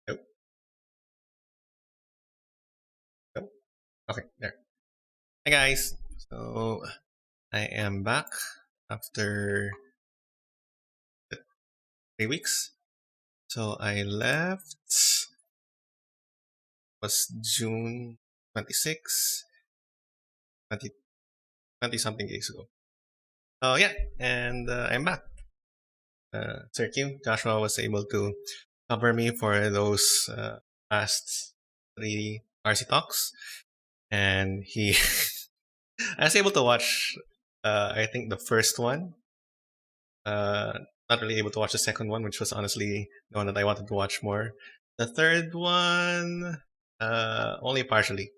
Nope. Nope. Okay, there. Hi guys. So I am back after 3 weeks. So I left was June 26, 20, 20 something days ago. Oh yeah, and I'm back. Sir Q, Joshua was able to cover me for those past 3 RC talks, and he I was able to watch. I think the first one. Not really able to watch the second one, which was honestly the one that I wanted to watch more. The third one, only partially,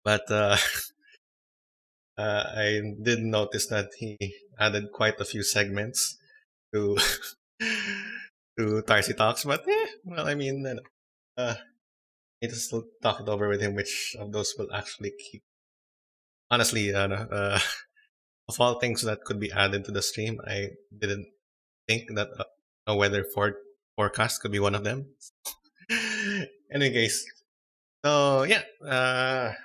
but I did notice that he added quite a few segments to to Tarcy Talks. But well, I mean, need to still talk it over with him, which of those will actually keep. Honestly, of all things that could be added to the stream, I didn't think that a forecast could be one of them. Anyways, so yeah,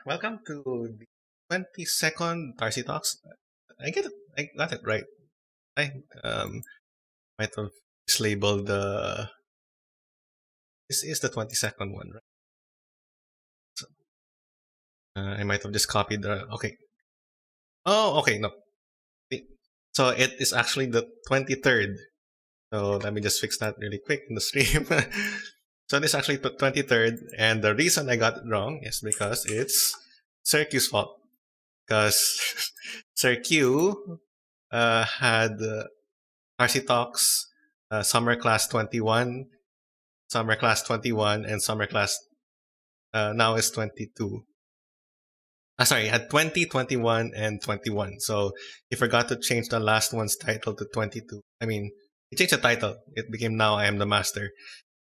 welcome to the 22nd Tarcy Talks. I get it. I got it right. I might have mislabeled the. This is the 22nd one, right? So, I might have just copied the. Okay. Oh, okay. No. So it is actually the 23rd So let me just fix that really quick in the stream. So this is actually 23rd, and the reason I got it wrong is because it's Sir Q's fault. Because Sir Q had Tarcy Talks Summer Class 21, Summer Class 21, and Summer Class now is 22. Sorry, had 20, 21, and 21. So he forgot to change the last one's title to 22. I mean, he changed the title. It became Now I Am the Master.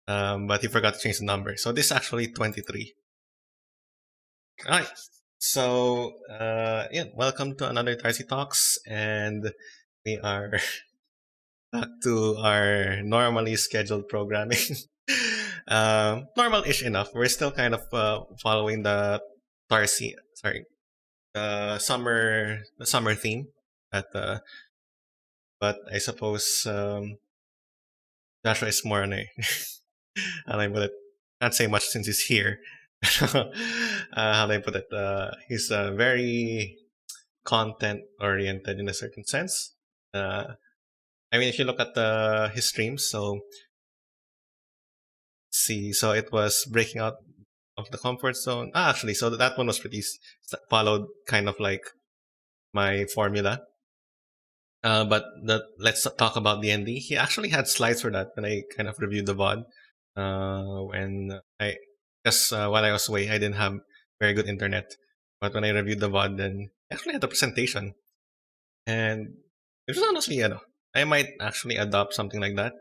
But he forgot to change the number. So this is actually 23. All right. So, yeah, welcome to another Tarcy Talks. And we are back to our normally scheduled programming. Normal-ish enough. We're still kind of following the Tarcy, sorry, the summer theme. At but I suppose Joshua is more on a how do I put it? Can't say much since he's here. How do I put it? He's very content oriented in a certain sense. I mean, if you look at his streams, so see, so it was breaking out of the comfort zone. Actually, so that one was pretty followed kind of like my formula. But let's talk about the ND. He actually had slides for that when I kind of reviewed the VOD. When I Because while I was away, I didn't have very good internet. But when I reviewed the VOD, then I actually had a presentation, and it was honestly, I might actually adopt something like that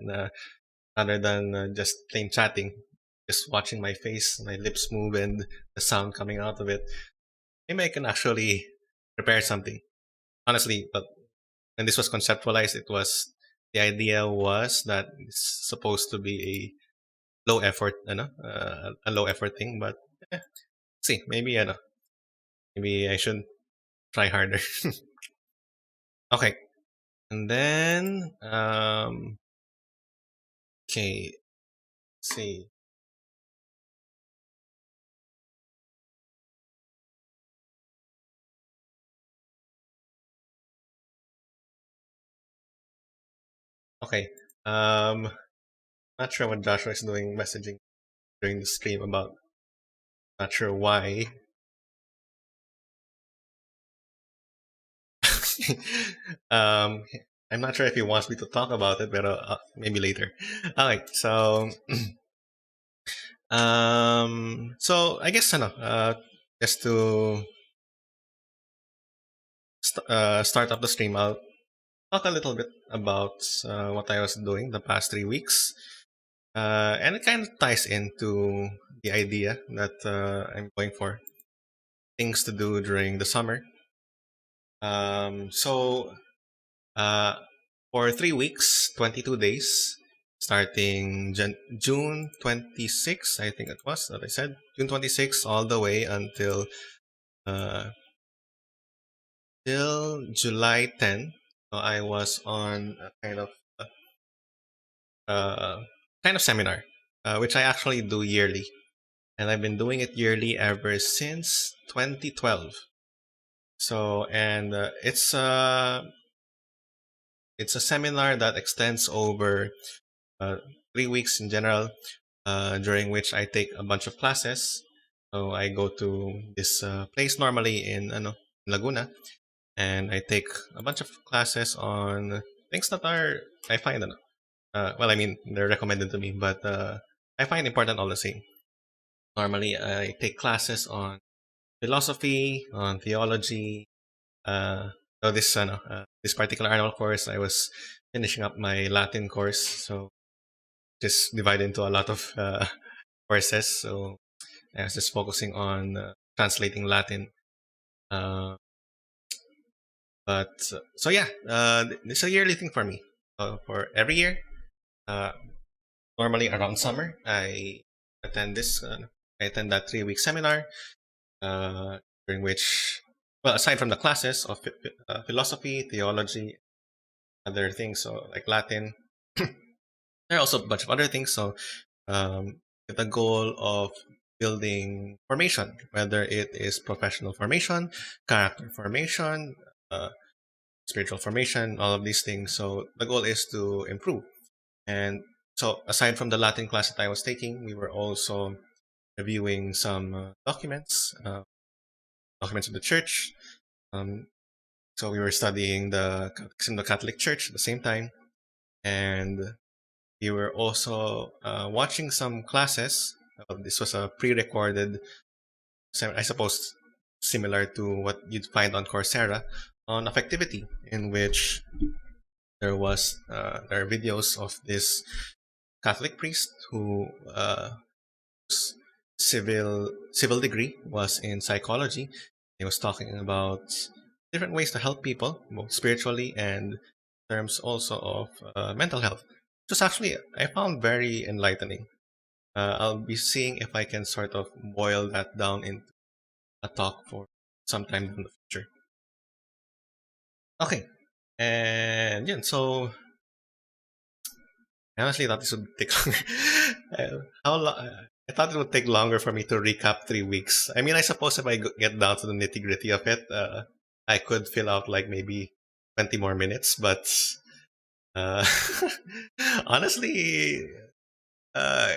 rather than just plain chatting, just watching my face, my lips move, and the sound coming out of it. Maybe I can actually prepare something. Honestly, but when this was conceptualized, the idea was that it's supposed to be a low effort, a low effort thing. But see, maybe I should try harder. Okay, and then okay, let's see. Okay, not sure what Joshua is doing messaging during the stream about. Not sure why. um, I'm not sure if he wants me to talk about it, but maybe later. All right, so so I guess just to start up the stream, I'll talk a little bit about what I was doing the past 3 weeks, and it kind of ties into the idea that I'm going for things to do during the summer. So uh, for 3 weeks, 22 days, starting June 26, I think it was that I said June 26 all the way until uh, till July 10. So I was on a uh, kind of seminar, which I actually do yearly, and I've been doing it yearly ever since 2012. So, and it's a seminar that extends over 3 weeks in general, during which I take a bunch of classes. So I go to this place normally in Laguna, and I take a bunch of classes on things that are I find well, I mean they're recommended to me, but I find important all the same. Normally, I take classes on philosophy, on theology. So this particular annual course, I was finishing up my Latin course, so just divided into a lot of courses. So I was just focusing on translating Latin. But so yeah, this is a yearly thing for me. For every year, uh, normally around summer, attend this. I attend that 3 week seminar, during which, well, aside from the classes of philosophy, theology, other things, so like Latin, there are also a bunch of other things. So, with the goal of building formation, whether it is professional formation, character formation, uh, spiritual formation, all of these things. So the goal is to improve. And so, aside from the Latin class that I was taking, we were also reviewing some documents of the church. Um, so we were studying the Catechism of the Catholic Church at the same time, and we were also watching some classes. This was a pre-recorded, I suppose, similar to what you'd find on Coursera on affectivity, in which there are videos of this Catholic priest who civil degree was in psychology. He was talking about different ways to help people, both spiritually and in terms also of mental health. Which was actually I found very enlightening. I'll be seeing if I can sort of boil that down into a talk for sometime in the future. Okay, and yeah, so I honestly thought this would take longer. I thought it would take longer for me to recap 3 weeks. I mean, I suppose if I get down to the nitty gritty of it, I could fill out like maybe 20 more minutes. But uh, honestly, uh,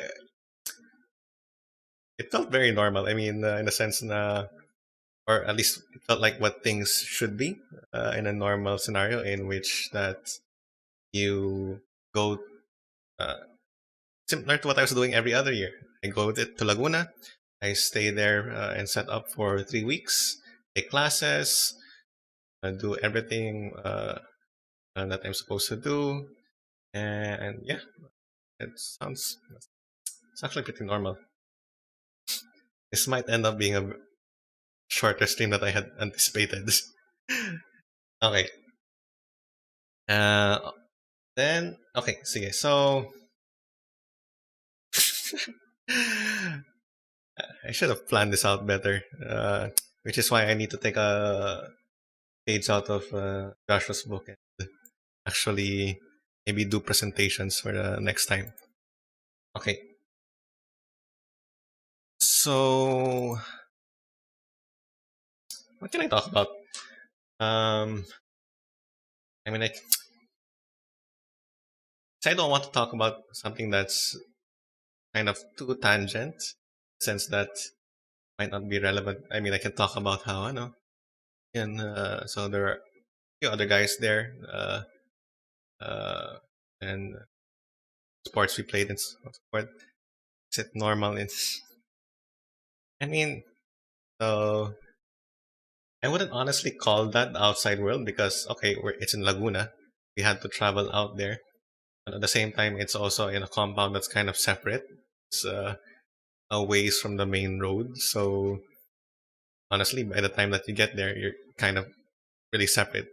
it felt very normal. I mean, in a sense, or at least it felt like what things should be in a normal scenario in which that you go uh, similar to what I was doing every other year. I go to Laguna. I stay there and set up for 3 weeks, take classes, do everything that I'm supposed to do, and yeah, it sounds it's actually pretty normal. This might end up being a shorter stream that I had anticipated. Okay, uh, then okay, so I should have planned this out better, which is why I need to take a page out of Joshua's book and actually maybe do presentations for the next time. Okay, so what can I talk about? Um, I mean, I don't want to talk about something that's kind of too tangent, since that might not be relevant. I mean, I can talk about how I know, and so there are a few other guys there, uh, and sports we played and so forth. Is it normal? It's I mean, so I wouldn't honestly call that the outside world because okay, it's in Laguna. We had to travel out there, but at the same time, it's also in a compound that's kind of separate. It's a ways from the main road. So honestly, by the time that you get there, you're kind of really separate.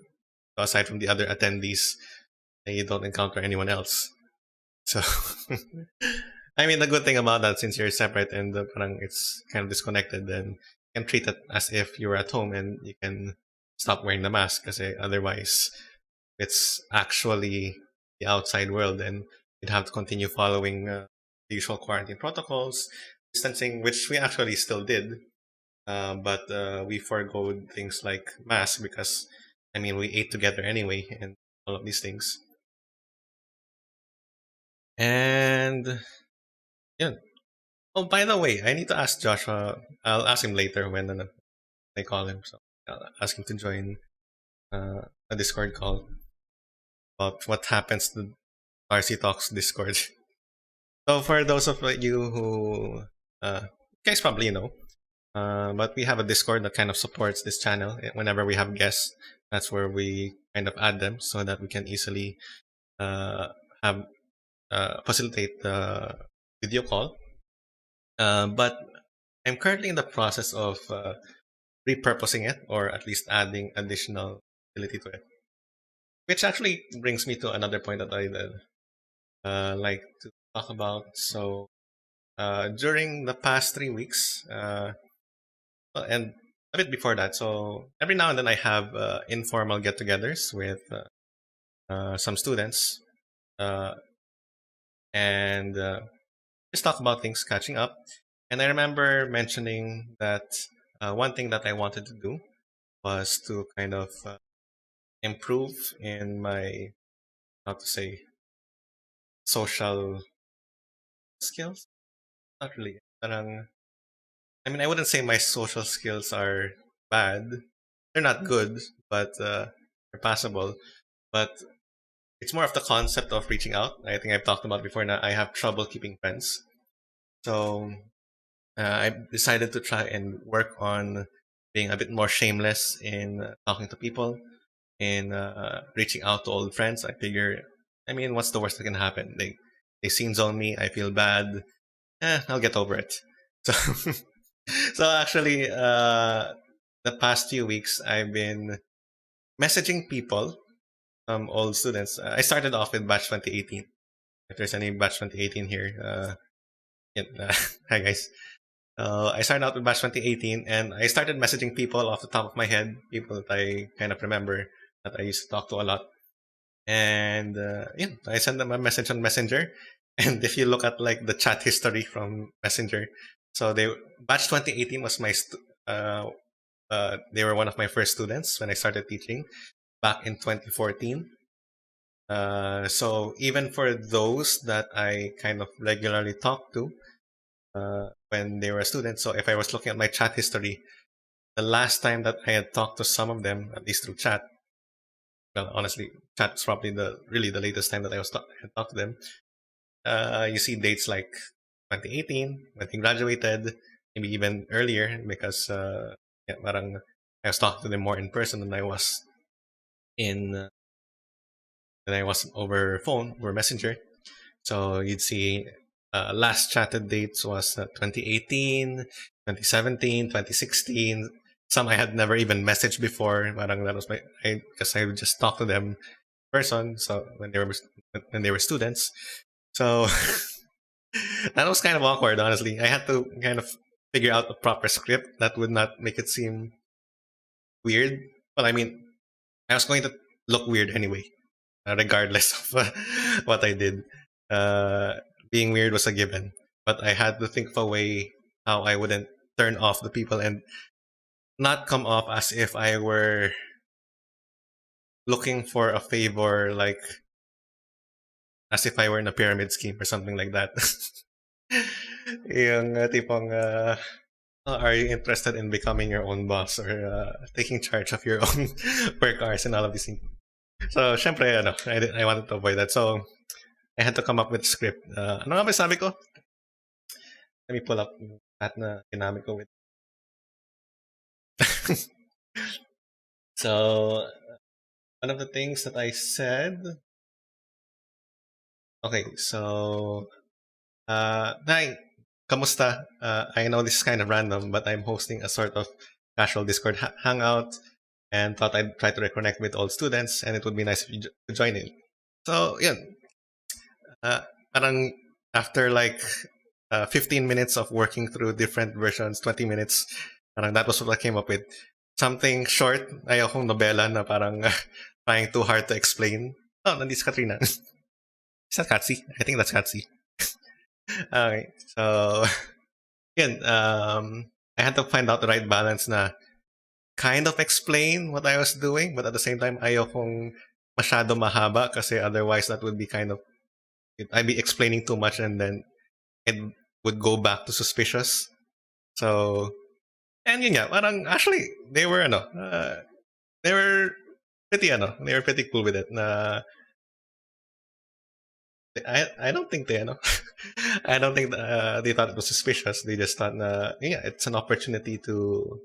So aside from the other attendees, you don't encounter anyone else. So I mean, the good thing about that, since you're separate and parang it's kind of disconnected, then you can treat it as if you were at home and you can stop wearing the mask. Because otherwise, it's actually the outside world, and you'd have to continue following the usual quarantine protocols, distancing, which we actually still did, but we forgoed things like mask because, I mean, we ate together anyway, and all of these things. And yeah. Oh, by the way, I need to ask Joshua. I'll ask him later when I call him. So I'll ask him to join a Discord call about what happens to RC Talks Discord. So for those of you who you guys probably know, but we have a Discord that kind of supports this channel. Whenever we have guests, that's where we kind of add them so that we can easily uh, have facilitate the video call. But I'm currently in the process of repurposing it, or at least adding additional ability to it. Which actually brings me to another point that I'd like to talk about. So during the past 3 weeks, and a bit before that, so every now and then I have informal get-togethers with some students, uh, and just talk about things catching up. And I remember mentioning that one thing that I wanted to do was to kind of improve in my how to say social skills. Not really. Parang, I mean, I wouldn't say my social skills are bad. They're not good, but they're passable. But it's more of the concept of reaching out. I think I've talked about before now. I have trouble keeping friends. So I decided to try and work on being a bit more shameless in talking to people, in reaching out to old friends. I figure, I mean, what's the worst that can happen? They scene zone me. I feel bad. I'll get over it. So, so actually, the past few weeks, I've been messaging people, old students. I started off with batch 2018. If there's any batch 2018 here, hi guys. I started out with batch 2018, and I started messaging people off the top of my head, people that I kind of remember that I used to talk to a lot. And I sent them a message on Messenger. And if you look at like the chat history from Messenger, so batch 2018 was they were one of my first students when I started teaching back in 2014. So even for those that I kind of regularly talk to when they were students, so if I was looking at my chat history, the last time that I had talked to some of them, at least through chat, well, honestly, chat's probably really the latest time that I had talked to them. You see dates like 2018 when he graduated, maybe even earlier because parang I was talking to them more in person than I was in over phone or messenger. So you'd see last chatted dates was 2018, 2017, 2016. Some I had never even messaged before. Parang that was because I would just talk to them in person. So when they were students, so that was kind of awkward. Honestly, I had to kind of figure out a proper script that would not make it seem weird. But I mean, I was going to look weird anyway, regardless of what I did. Being weird was a given, but I had to think of a way how I wouldn't turn off the people and not come off as if I were looking for a favor, like as if I were in a pyramid scheme or something like that. Yung tipong, are you interested in becoming your own boss or taking charge of your own work hours and all of these things? So, syempre, I wanted to avoid that. So, I had to come up with a script. Ano nga ba sabi ko? Let me pull up that na ginamit ko with. So, one of the things that I said. Okay, so, hi, kamusta? I know this is kind of random, but I'm hosting a sort of casual Discord hangout and thought I'd try to reconnect with old students, and it would be nice if you join in. So, yeah, parang after like 15 minutes of working through different versions, 20 minutes, parang that was what I came up with. Something short, ayokong nobela na parang trying too hard to explain. Oh, nandito si Katrina. Is that Katsi? I think that's Katsi. Okay, so, yun, I had to find out the right balance na kind of explain what I was doing, but at the same time, ayokong masyado mahaba kasi otherwise that would be kind of, I'd be explaining too much and then it would go back to suspicious. So, and yun nga, parang actually, they were pretty cool with it. I don't think I don't think they thought it was suspicious. They just thought, it's an opportunity to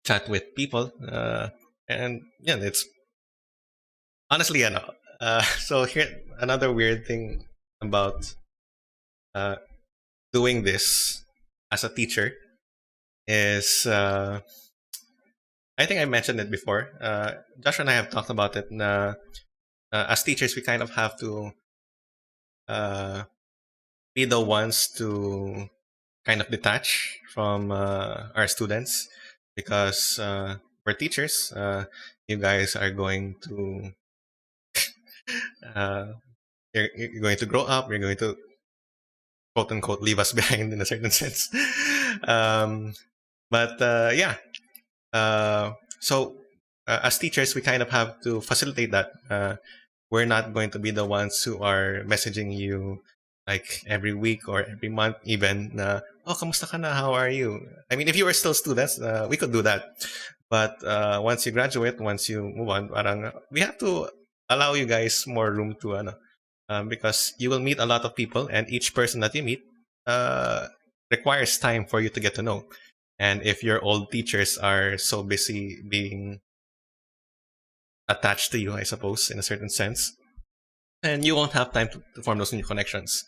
chat with people, and yeah, it's honestly, so here another weird thing about doing this as a teacher is I think I mentioned it before. Josh and I have talked about it. As teachers, we kind of have to be the ones to kind of detach from our students because we're teachers. You guys are going to you're going to grow up. You're going to quote unquote leave us behind in a certain sense. But yeah. So as teachers, we kind of have to facilitate that. we're not going to be the ones who are messaging you like every week or every month even na, oh, kamusta ka na? How are you? I mean, if you were still students, we could do that. But once you graduate, once you move on, parang we have to allow you guys more room to because you will meet a lot of people, and each person that you meet requires time for you to get to know. And if your old teachers are so busy being attached to you, I suppose, in a certain sense, and you won't have time to form those new connections.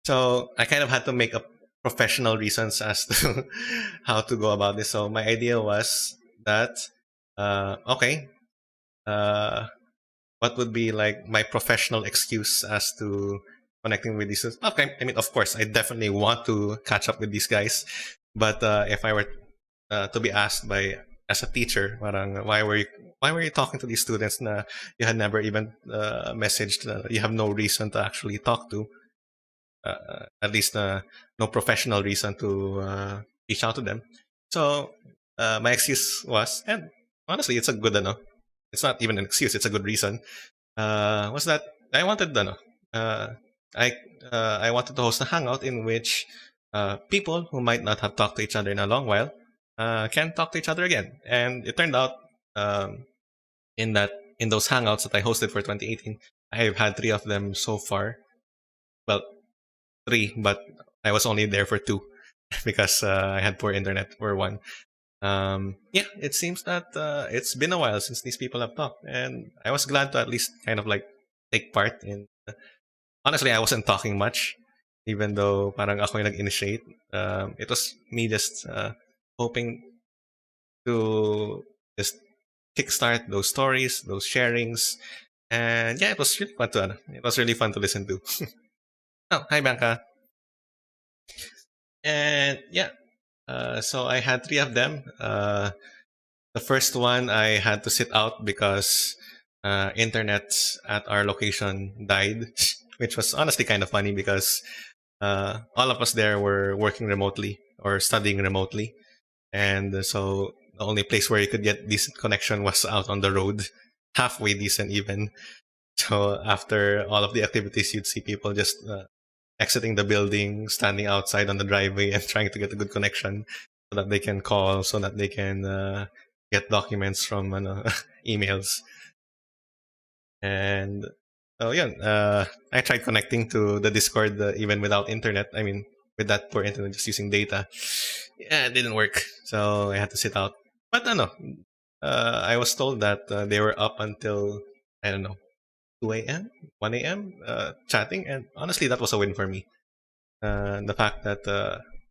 So I kind of had to make up professional reasons as to how to go about this. So my idea was that, okay, uh, what would be like my professional excuse as to connecting with these? Okay, I mean, of course, I definitely want to catch up with these guys, but if I were to be asked by as a teacher, parang, why were you talking to these students na you had never even messaged? You have no reason to actually talk to, at least no professional reason to reach out to them. So my excuse was, and honestly, it's a good it's not even an excuse; it's a good reason. Was that I wanted uh, I I wanted to host a hangout in which people who might not have talked to each other in a long while can talk to each other again. And it turned out um, in that in those hangouts that I hosted for 2018, I have had three of them so far. Well, three, but I was only there for two because I had poor internet for one. Yeah, it seems that it's been a while since these people have talked, and I was glad to at least kind of like take part in. Honestly, I wasn't talking much, even though parang ako yung nag-initiate. It was me just hoping to just kickstart those stories, those sharings, and yeah, it was really fun to it was really fun to listen to. Oh, hi Bianca, and yeah, so I had three of them. The first one I had to sit out because internet at our location died, which was honestly kind of funny because all of us there were working remotely or studying remotely, and so the only place where you could get decent connection was out on the road, halfway decent even. So after all of the activities, you'd see people just exiting the building, standing outside on the driveway, and trying to get a good connection so that they can call, so that they can get documents from emails. And oh yeah, I tried connecting to the Discord even without internet. I mean, with that poor internet, just using data. Yeah, it didn't work, so I had to sit out. But no, I was told that they were up until I don't know 2 a.m., 1 a.m. Chatting, and honestly, that was a win for me. The fact that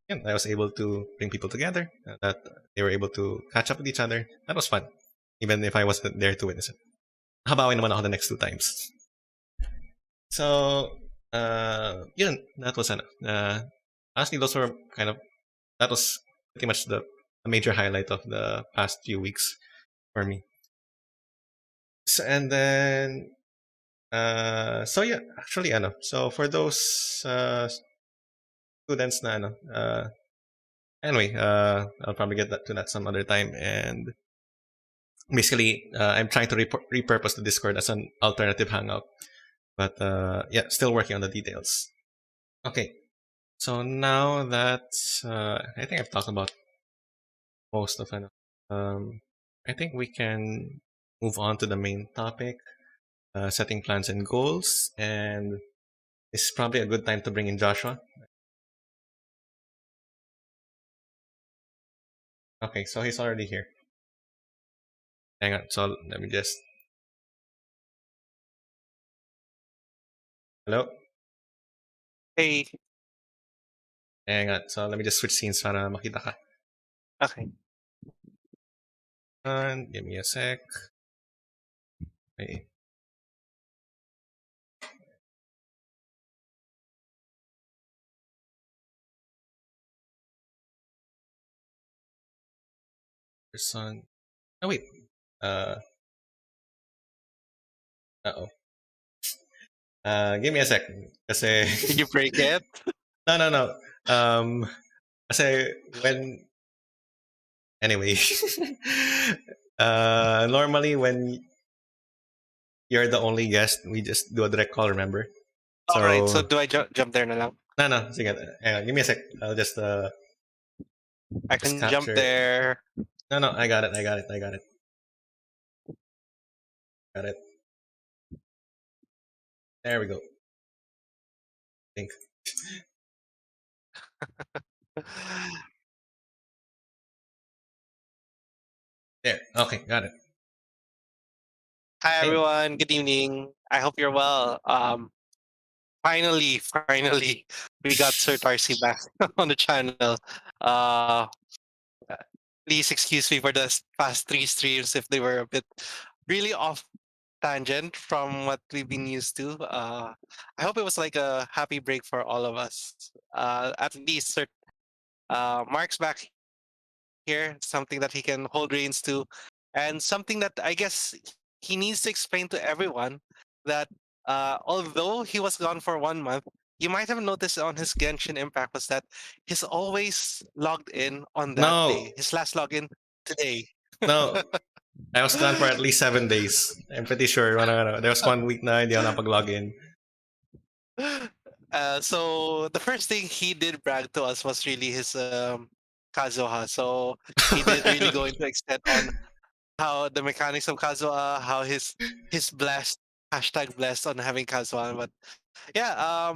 yeah, I was able to bring people together, that they were able to catch up with each other, that was fun, even if I wasn't there to witness it. Habawi naman ako the next two times. So, yun, that was honestly, those were kind of, that was pretty much the major highlight of the past few weeks for me. So, and then, so yeah, actually, so for those students na, anyway, I'll probably get to that some other time. And basically, I'm trying to repurpose the Discord as an alternative hangout. But yeah, still working on the details. Okay, so now that I think I've talked about most of it, I think we can move on to the main topic, setting plans and goals. And this is probably a good time to bring in Joshua. Okay, so he's already here. Hang on, so let me just. Hello? Hey, Hang on, so let me just switch scenes para makita ka. okay. Give me a sec. Okay. Person. Oh wait. Uh. Uh-oh. Give me a sec. Kasi. Did you break it? No. Kasi when. Anyway. Normally when you're the only guest, we just do a direct call, remember? Alright, so So, do I jump there na lang? no, sige, hang on, give me a sec. I'll just I just can jump capture it. there. No, I got it. Got it. There we go. I think. There. Okay, got it. Hi Hey. everyone, good evening. I hope you're well. Finally, we got Sir Tarcy back on the channel. Uh, Please excuse me for the past three streams if they were a bit really off tangent from what we've been used to. I hope it was like a happy break for all of us. At least Sir Mark's back here, something that he can hold reins to, and something that I guess he needs to explain to everyone that although he was gone for 1 month, you might have noticed on his Genshin Impact was that he's always logged in on that No, day. His last login today. no. I was gone for at least 7 days. I'm pretty sure. There was 1 week na hindi ako napag-login. So the first thing he did brag to us was really his Kazuha. So he did really go into extent on how the mechanics of Kazuha, how his blessed hashtag blessed on having Kazuha. But yeah,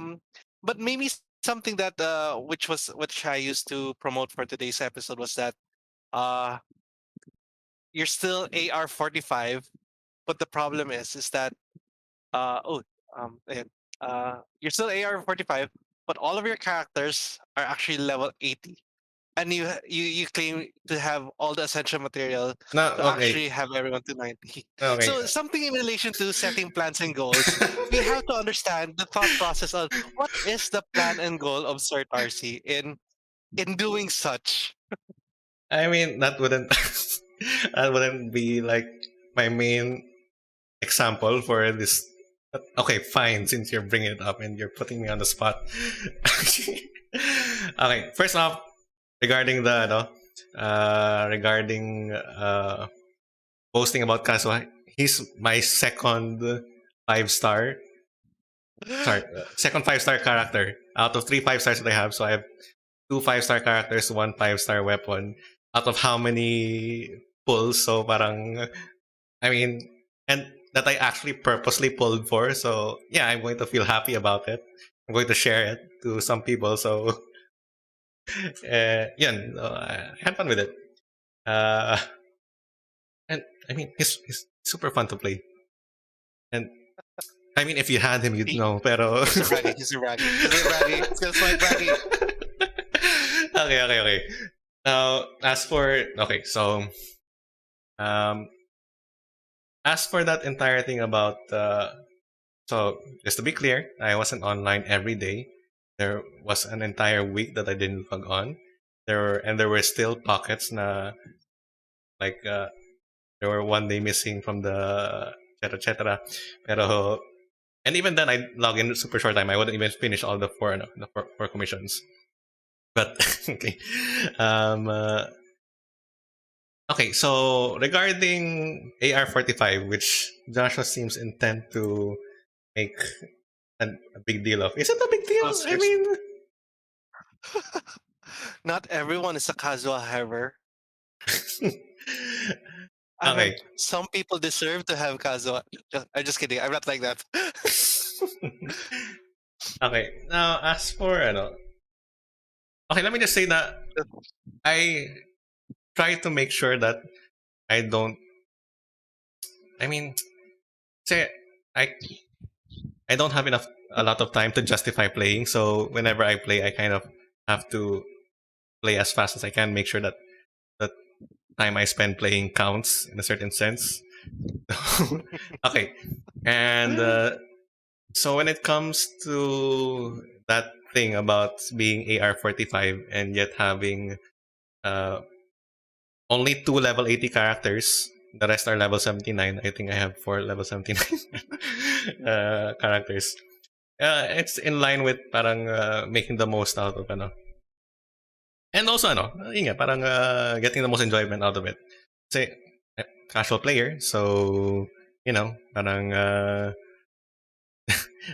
but maybe something that which I used to promote for today's episode was that uh you're still AR-45, but the problem is that ayan. You're still AR-45, but all of your characters are actually level 80. And you claim to have all the essential material No, to okay. actually have everyone to 90. Okay. So something in relation to setting plans and goals, we have to understand the thought process of what is the plan and goal of Sir Tarcy in doing such. I mean, that wouldn't be like my main example for this. Okay, fine. Since you're bringing it up and you're putting me on the spot. Okay, first off, regarding the regarding posting about Kazuha, he's my second 5 star. Sorry, second 5 star character out of 3 5 stars that I have. So I have 2 5 star characters, 1 5 star weapon. Out of how many pulls? So parang, I mean, and that I actually purposely pulled for. So yeah, I'm going to feel happy about it. I'm going to share it to some people. So yun, I had fun with it. Uh, and I mean, he's super fun to play. And I mean, if you had him, you'd He- know. Pero He's a braggy. He's a braggy. He's a braggy. Feels like braggy. Okay. Now, um, as for that entire thing about, so just to be clear, I wasn't online every day. There was an entire week that I didn't log on. There were still pockets na like there were 1 day missing from the etc. Pero and even then I log in super short time. I wouldn't even finish all the four commissions. But okay. Um, uh, okay, so regarding AR-45, which Joshua seems intent to make a big deal of, is it a big deal? I Monsters. mean, Not everyone is a Kazuha haver. I mean, okay. some people deserve to have Kazuha. I'm just kidding. I'm not like that. Okay, now as for okay, let me just say that I try to make sure that I don't. I mean, say I I don't have a lot of time to justify playing. So whenever I play, I kind of have to play as fast as I can, make sure that the time I spend playing counts in a certain sense. Okay, and so when it comes to that thing about being AR-45 and yet having uh, only 2 level 80 characters, the rest are level 79. I think I have 4 level 79 characters. It's in line with parang making the most out of and also yun nga, parang getting the most enjoyment out of it. Say casual player, so parang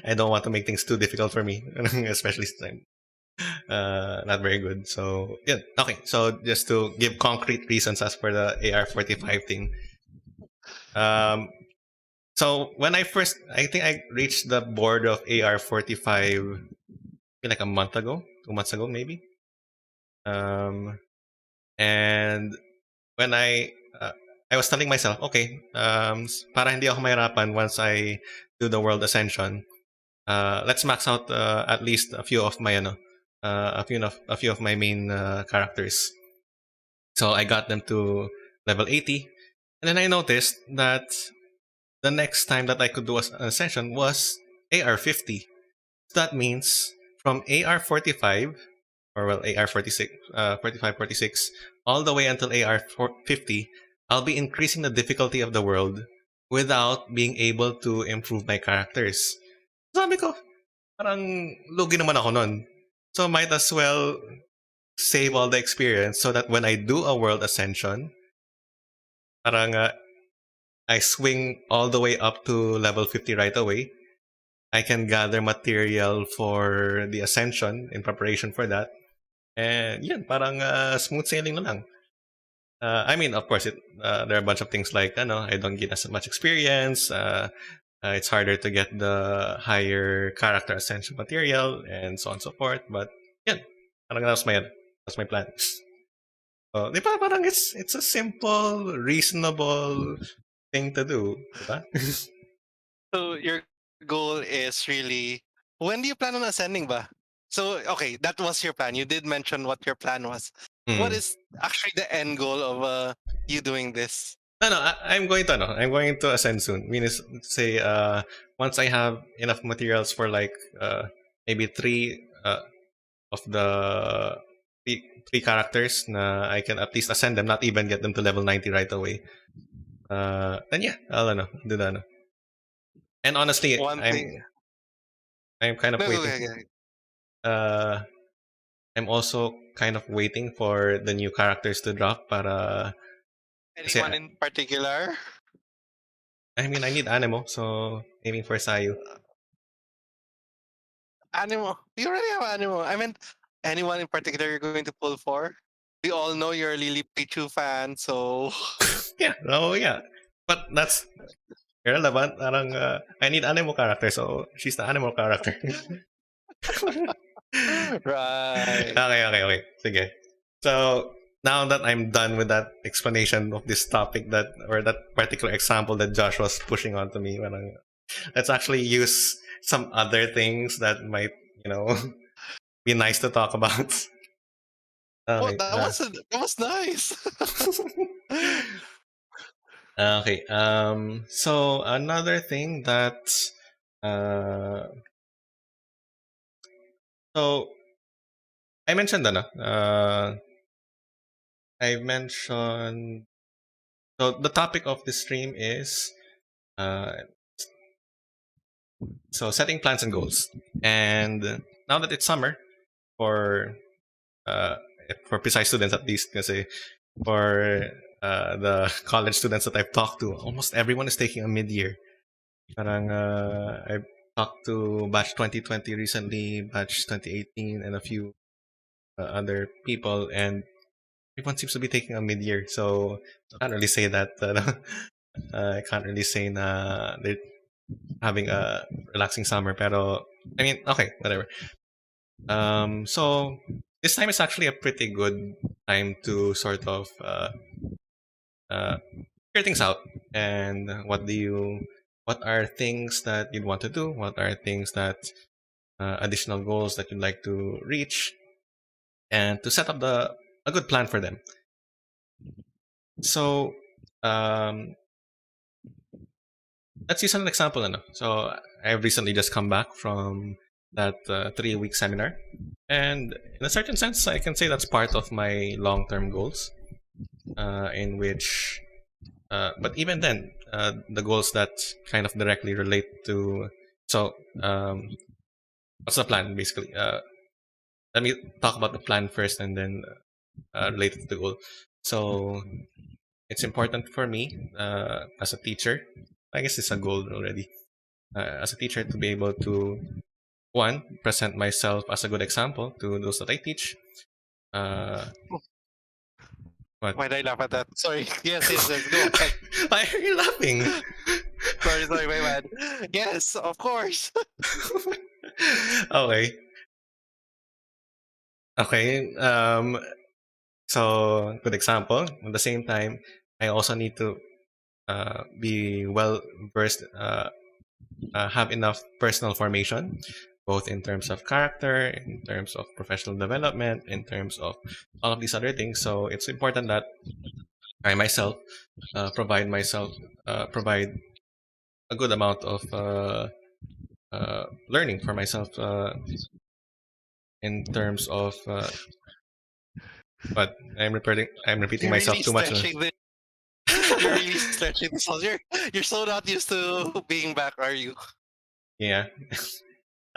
I don't want to make things too difficult for me, especially since I'm not very good. So yeah, okay. So just to give concrete reasons as for the AR-45 thing. Um, so when I think I reached the board of AR-45 like a month ago, 2 months ago maybe. And when I was telling myself, okay, para hindi ako mahirapan once I do the world ascension, let's max out at least a few of my a few of my main characters. So I got them to level 80, and then I noticed that the next time that I could do an ascension was AR-50. So that means from AR-45, or well, AR-46, 45, 46, all the way until AR-50, I'll be increasing the difficulty of the world without being able to improve my characters. Sabi ko, parang lugi naman ako nun. So might as well save all the experience so that when I do a world ascension, parang I swing all the way up to level 50 right away. I can gather material for the ascension in preparation for that. And yan, parang smooth sailing na lang. I mean, of course, there are a bunch of things like, I don't get as much experience. It's harder to get the higher character ascension material and so on and so forth. But yeah, parang that's my plan. So, di ba, parang it's a simple, reasonable thing to do, di ba? So your goal is really, when do you plan on ascending ba? So okay, that was your plan. You did mention what your plan was. What Hmm. is actually the end goal of you doing this? No, I'm going to ascend soon. I mean, say, once I have enough materials for like maybe three of the three characters, na I can at least ascend them, not even get them to level 90 right away. Then yeah, I'll do that. And honestly, One thing. I'm kind of No, waiting. okay, okay. Uh, I'm also kind of waiting for the new characters to drop. Para kasi, Anyone in particular? I mean, I need Anemo, so aiming for Sayu. Animal. You already have animal. I meant anyone in particular you're going to pull for? We all know you're a Lily Pichu fan, so Yeah, oh yeah. But that's irrelevant. Parang, I need animal character, so she's the animal character. right. Okay. Sige. So, now that I'm done with that explanation of this topic or that particular example that Josh was pushing onto me, parang, let's actually use some other things that might, you know, be nice to talk about. Well, Okay. that was nice. Okay. So another thing that uh, so I mentioned I mentioned so the topic of this stream is uh, so setting plans and goals. And now that it's summer for uh, precise students at least, kasi for the college students that I've talked to, almost everyone is taking a mid-year. Parang I've talked to batch 2020 recently, batch 2018, and a few other people, and everyone seems to be taking a mid-year. So I can't really say that. I can't really say na they're having a relaxing summer. Pero I mean, okay, whatever. So this time is actually a pretty good time to sort of uh, figure things out. And what are things that you'd want to do? What are things that additional goals that you'd like to reach, and to set up a good plan for them. So let's use an example. So I've recently just come back from that 3-week seminar, and in a certain sense, I can say that's part of my long-term goals. In which, but even then, the goals that kind of directly relate to. So, what's the plan basically? Let me talk about the plan first, and then related to the goal. So, it's important for me as a teacher I guess it's a goal already. As a teacher, to be able to one present myself as a good example to those that I teach. Uh, but Why did I laugh at that? Sorry. Yes, yes, yes. Go ahead. why are you laughing? Sorry, sorry, my bad. Yes, of course. Okay. Okay. So good example. At the same time, I also need to be well versed, have enough personal formation, both in terms of character, in terms of professional development, in terms of all of these other things. So it's important that I myself provide a good amount of learning for myself in terms of but I'm repeating You're myself really too much. stretching this. You're really stretching this. You're so not used to being back, are you? Yeah.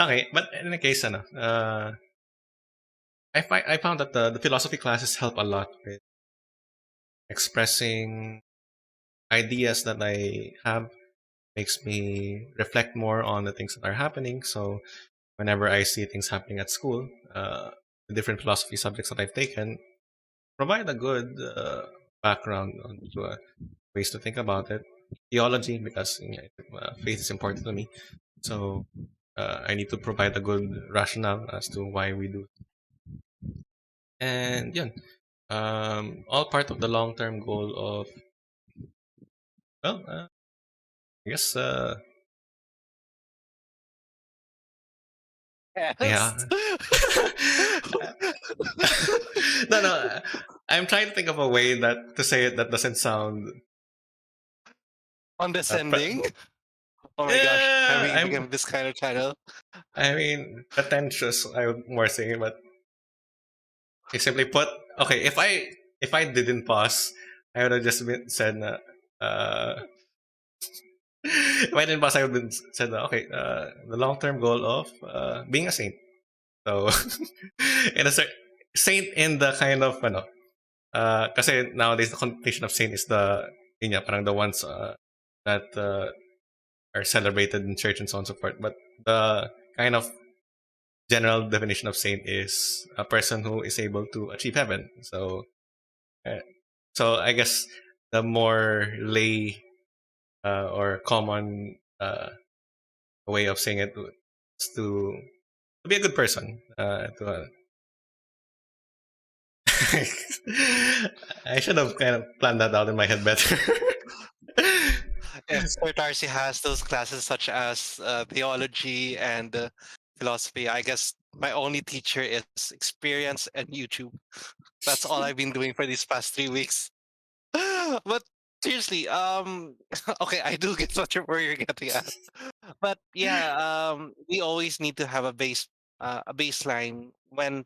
Okay, but in the case, I found that the philosophy classes help a lot with expressing ideas that I have, makes me reflect more on the things that are happening. So whenever I see things happening at school, the different philosophy subjects that I've taken provide a good background on to, ways to think about it. Theology, because faith is important to me. So I need to provide a good rationale as to why we do. And yun, all part of the long-term goal of, well, I guess, Yes. yeah. No, no. I'm trying to think of a way that to say it that doesn't sound. Condescending. Oh my gosh, have Yeah, we I'm. become this kind of channel? I mean, pretentious. I would more say, but I simply put, okay. If I didn't pause, I would have just said, if I didn't pass, I would have said, okay, the long term goal of being a saint. So, in a saint in the kind of kasi nowadays the connotation of saint is yun nga, parang the ones that are celebrated in church and so on and so forth. But the kind of general definition of saint is a person who is able to achieve heaven. Uh, so I guess the more lay or common way of saying it is to be a good person. I should have kind of planned that out in my head better. Yes, Sir Darcy has those classes such as theology and philosophy. I guess my only teacher is experience and YouTube. That's all I've been doing for these past 3 weeks. But seriously, okay, I do get what where you're getting at. But yeah, we always need to have a baseline when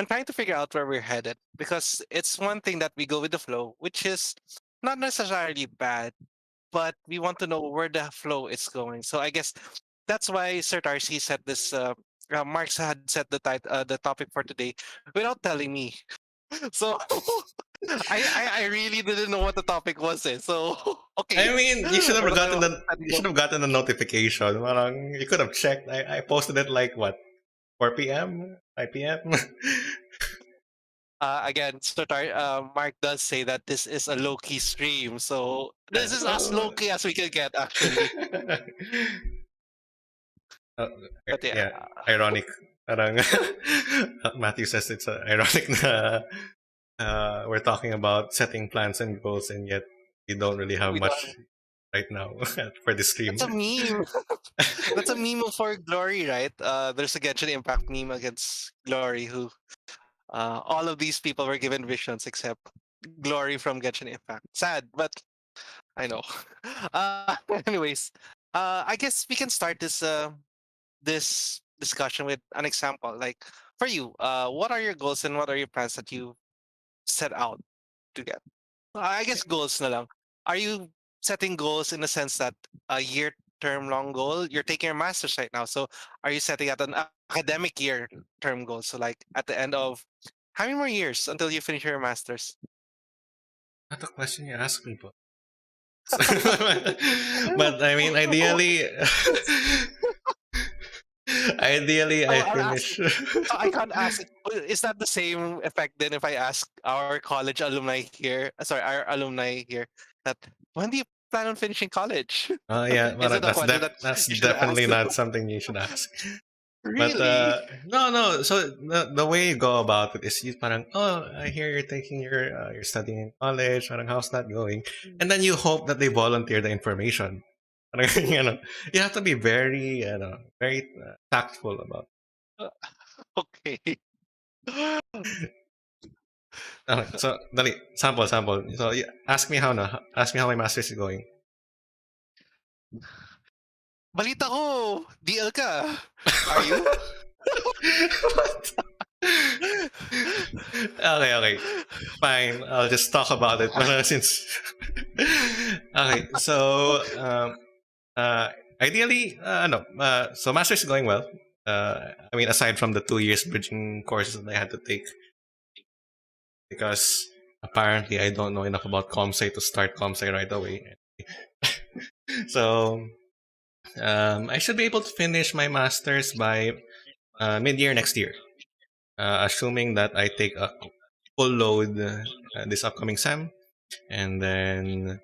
trying to figure out where we're headed, because it's one thing that we go with the flow, which is not necessarily bad, but we want to know where the flow is going. So I guess that's why Sir Darcy said this. Marx had set the topic for today without telling me. So I really didn't know what the topic was. So okay, I mean, you should have we're gotten gonna the setting you the should have gotten the notification. Parang, you could have checked. I posted it like what 4 p.m. 5 p.m. again, Mark does say that this is a low key stream, so this is as So low key as we can get, actually. uh, But yeah, yeah, ironic. Parang Matthew says it's ironic na we're talking about setting plans and goals, and yet we don't really have we much don't. right now for the stream. That's a meme. That's a meme for Glory, right? There's a Genshin Impact meme against Glory, who all of these people were given visions except Glory from Genshin Impact. Sad, but I know. Uh, anyways, I guess we can start this discussion with an example. Like for you, what are your goals and what are your plans that you set out to get? I guess goals na lang. Are you setting goals in the sense that a year term long goal? You're taking your master's right now. So are you setting at an academic year term goal? So like at the end of how many more years until you finish your master's? Not a question you ask people. But I mean, Oh, ideally, ideally, I I'll ask. finish. So I can't ask. Is that the same effect then if I ask our college alumni here? Sorry, our alumni here. That when do you plan on finishing college? Yeah, Is it but a question that that's you should ask definitely them? not something you should ask. But Really? no, no. So the way you go about it is you parang, oh, I hear you're taking you're studying in college. Parang, how's that going? And then you hope that they volunteer the information. Parang, you have to be very, very tactful about. Okay. Okay, so dali, sample. So ask me how na. Ask me how my master's is going. Balita ko, DL ka. Are you? What? Okay. Fine. I'll just talk about it. But since okay, so ideally, no. So master's is going well. I mean, aside from the 2 years bridging courses that I had to take, because apparently I don't know enough about ComSci to start ComSci right away. So I should be able to finish my master's by mid-year next year, assuming that I take a full load this upcoming sem, and then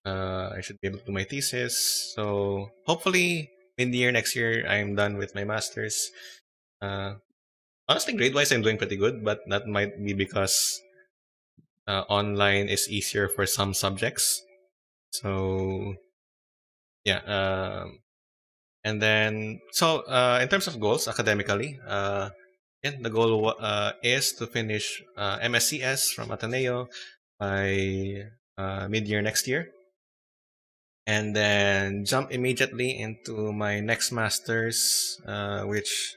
I should be able to do my thesis. So hopefully, mid-year next year, I'm done with my master's. Uh, Honestly, grade-wise, I'm doing pretty good, but that might be because online is easier for some subjects. So yeah, and then so in terms of goals academically, yeah, the goal is to finish MSCS from Ateneo by mid-year next year, and then jump immediately into my next master's, which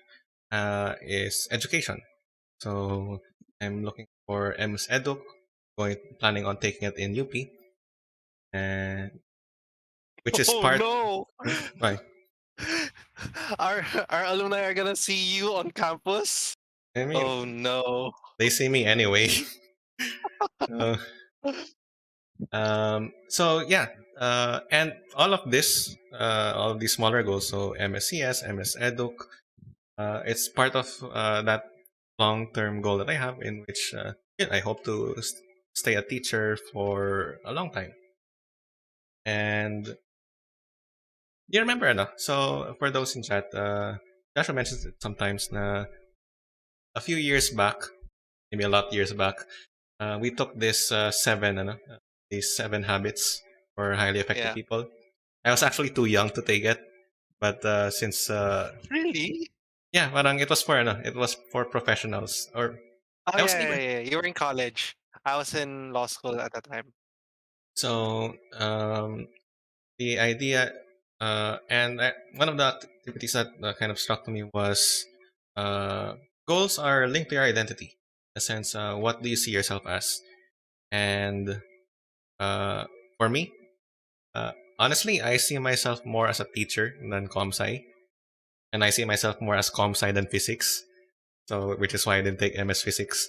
is education. So I'm looking for MS Edu, planning on taking it in UP, and which is Oh part. no. Right. Our alumni are gonna see you on campus. I mean, Oh no. they see me anyway. uh, so yeah, and all of these smaller goals. So MSCS, MS Edu, it's part of that long-term goal that I have, in which yeah, I hope to stay a teacher for a long time. And you remember, no? So for those in chat, Joshua mentions it sometimes na a few years back, maybe a lot years back, we took this these 7 habits for highly effective Yeah. people. I was actually too young to take it, but since Really? yeah, parang it was for professionals, or Oh I yeah, wasn't yeah, even. yeah. You were in college. I was in law school at that time. So the idea, and one of the activities that kind of struck to me was uh, goals are linked to your identity. In a sense, what do you see yourself as? And uh, for me, uh, honestly, I see myself more as a teacher than comsci, and I see myself more as comsci than physics. So, which is why I didn't take MS Physics.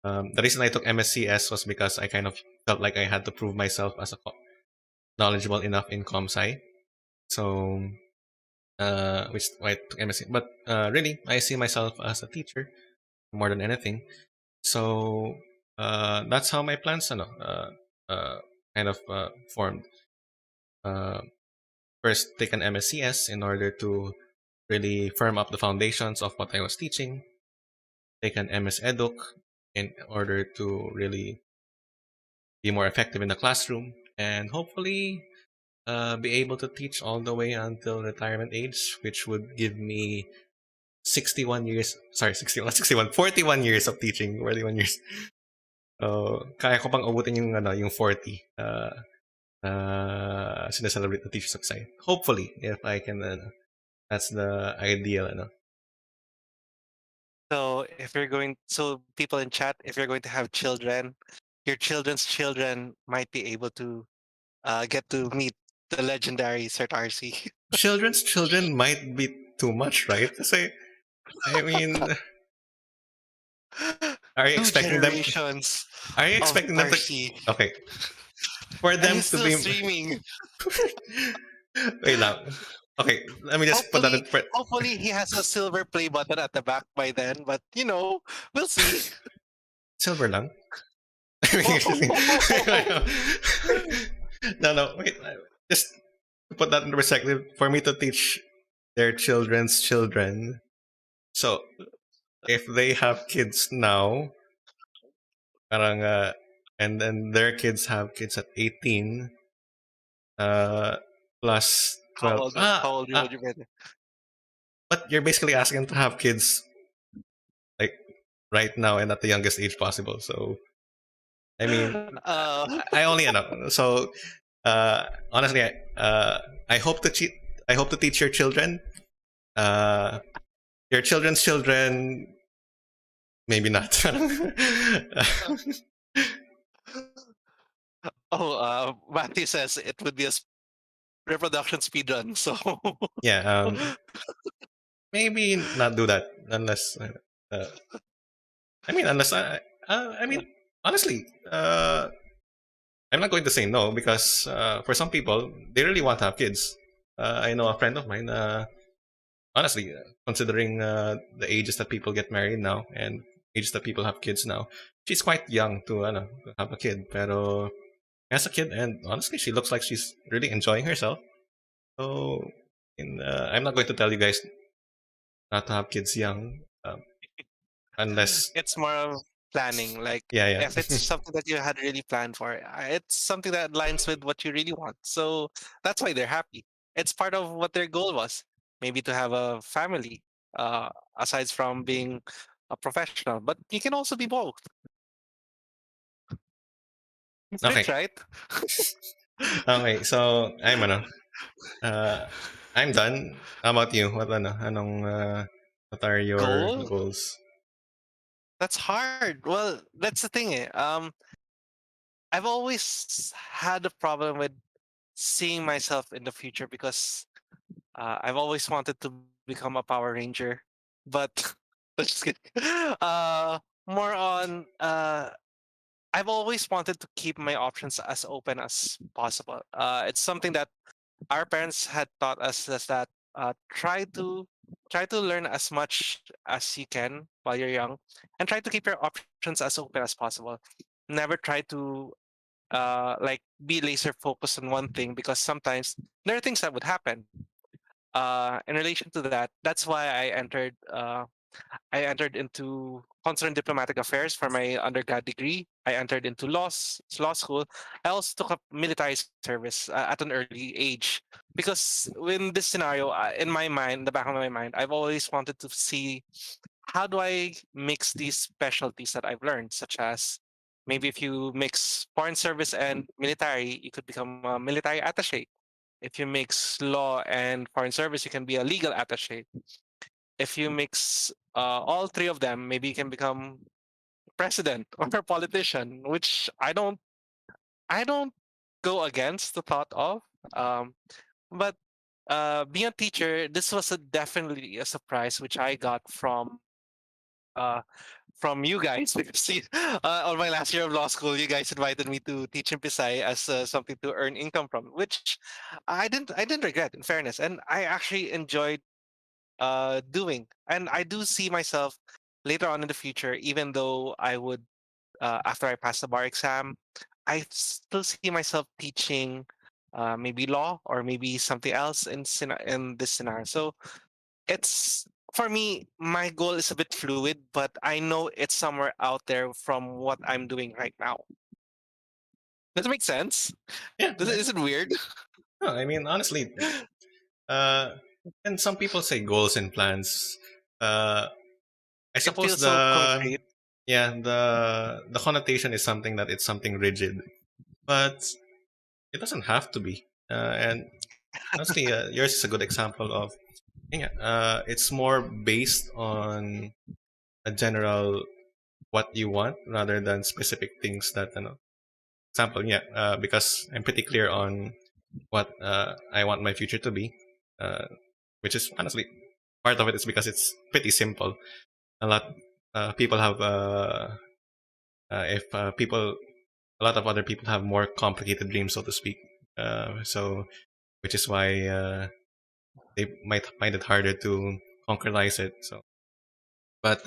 The reason I took MSCS was because I kind of felt like I had to prove myself as knowledgeable enough in comsci. So, which is why I took MSc. But really, I see myself as a teacher more than anything. So that's how my plans, uh, kind of formed. Uh, First, take an MSCS in order to really firm up the foundations of what I was teaching. Take an MS Educ in order to really be more effective in the classroom, and hopefully be able to teach all the way until retirement age, which would give me 61 years. Sorry, 61, 61, 41 years of teaching. 41 years. So, kaya ko pang abutin yung 40. Sinaselebrate the Teachers of Science. Hopefully, if I can, that's the ideal, So if you're going, so people in chat, if you're going to have children, your children's children might be able to get to meet the legendary Sir Tarcy. Children's children might be too much, right? Kasi, I mean, are you Two expecting them? generations Are you of expecting them to? Tarcy. Okay, for and them he's to still be. streaming. Wait now. Okay, let me just put that in. Hopefully, hopefully he has a silver play button at the back by then. But we'll see. Silver lang. I mean, no, no. Wait, just to put that in perspective, for me to teach their children's children. So if they have kids now, parang, and then their kids have kids at 18, uh, plus how 12. old? How old would you be? But you're basically asking to have kids like right now and at the youngest age possible. So I mean, Uh, I only know. So honestly, I hope to cheat. I hope to teach your children. Uh, your children's children, maybe not. Matthew says it would be a reproduction speed run. So Yeah, maybe not do that unless. Uh, I mean, unless I mean, honestly, I'm not going to say no because for some people they really want to have kids. I know a friend of mine. Honestly, considering the ages that people get married now and ages that people have kids now, she's quite young to, to have a kid. Pero has a kid, and honestly, she looks like she's really enjoying herself. So, I'm not going to tell you guys not to have kids young, unless, it's more of planning. Like yeah, yeah, if it's something that you had really planned for, it's something that aligns with what you really want. So that's why they're happy. It's part of what their goal was, maybe to have a family, uh, aside from being a professional. But you can also be both. It's rich, okay, right? okay. So uh, I'm done. How about you? What are your Goal? goals? That's hard. Well, that's the thing. I've always had a problem with seeing myself in the future because I've always wanted to become a Power Ranger, but just kidding. More on I've always wanted to keep my options as open as possible. It's something that our parents had taught us is that try to learn as much as you can while you're young, and try to keep your options as open as possible. Never try to like be laser focused on one thing because sometimes there are things that would happen. In relation to that, that's why I entered into consular and diplomatic affairs for my undergrad degree. I entered into law school. I also took up military service at an early age because in this scenario, in my mind, in the back of my mind, I've always wanted to see how do I mix these specialties that I've learned, such as maybe if you mix foreign service and military, you could become a military attaché. If you mix law and foreign service, you can be a legal attaché. If you mix all three of them, maybe you can become president or a politician, which I don't go against the thought of. Um, but being a teacher, this was definitely a surprise, which I got uh, from you guys because on my last year of law school, you guys invited me to teach in Pisay as something to earn income from, which I didn't regret, in fairness, and I actually enjoyed doing. And I do see myself later on in the future, even though I would, after I pass the bar exam, I still see myself teaching maybe law or maybe something else in this scenario. So it's for me, my goal is a bit fluid, but I know it's somewhere out there from what I'm doing right now. Does it make sense? Yeah, Is it weird? no, I mean honestly, uh, and some people say goals and plans. Uh, I It suppose feels so concrete. the connotation is something that it's something rigid, but it doesn't have to be. And honestly, yours is a good example of, yeah, it's more based on a general what you want rather than specific things that, example, yeah, because I'm pretty clear on what I want my future to be, uh, which is honestly part of it is because it's pretty simple. A lot people have if people a lot of other people have more complicated dreams, so to speak. So which is why they might find it harder to concretize it. So, but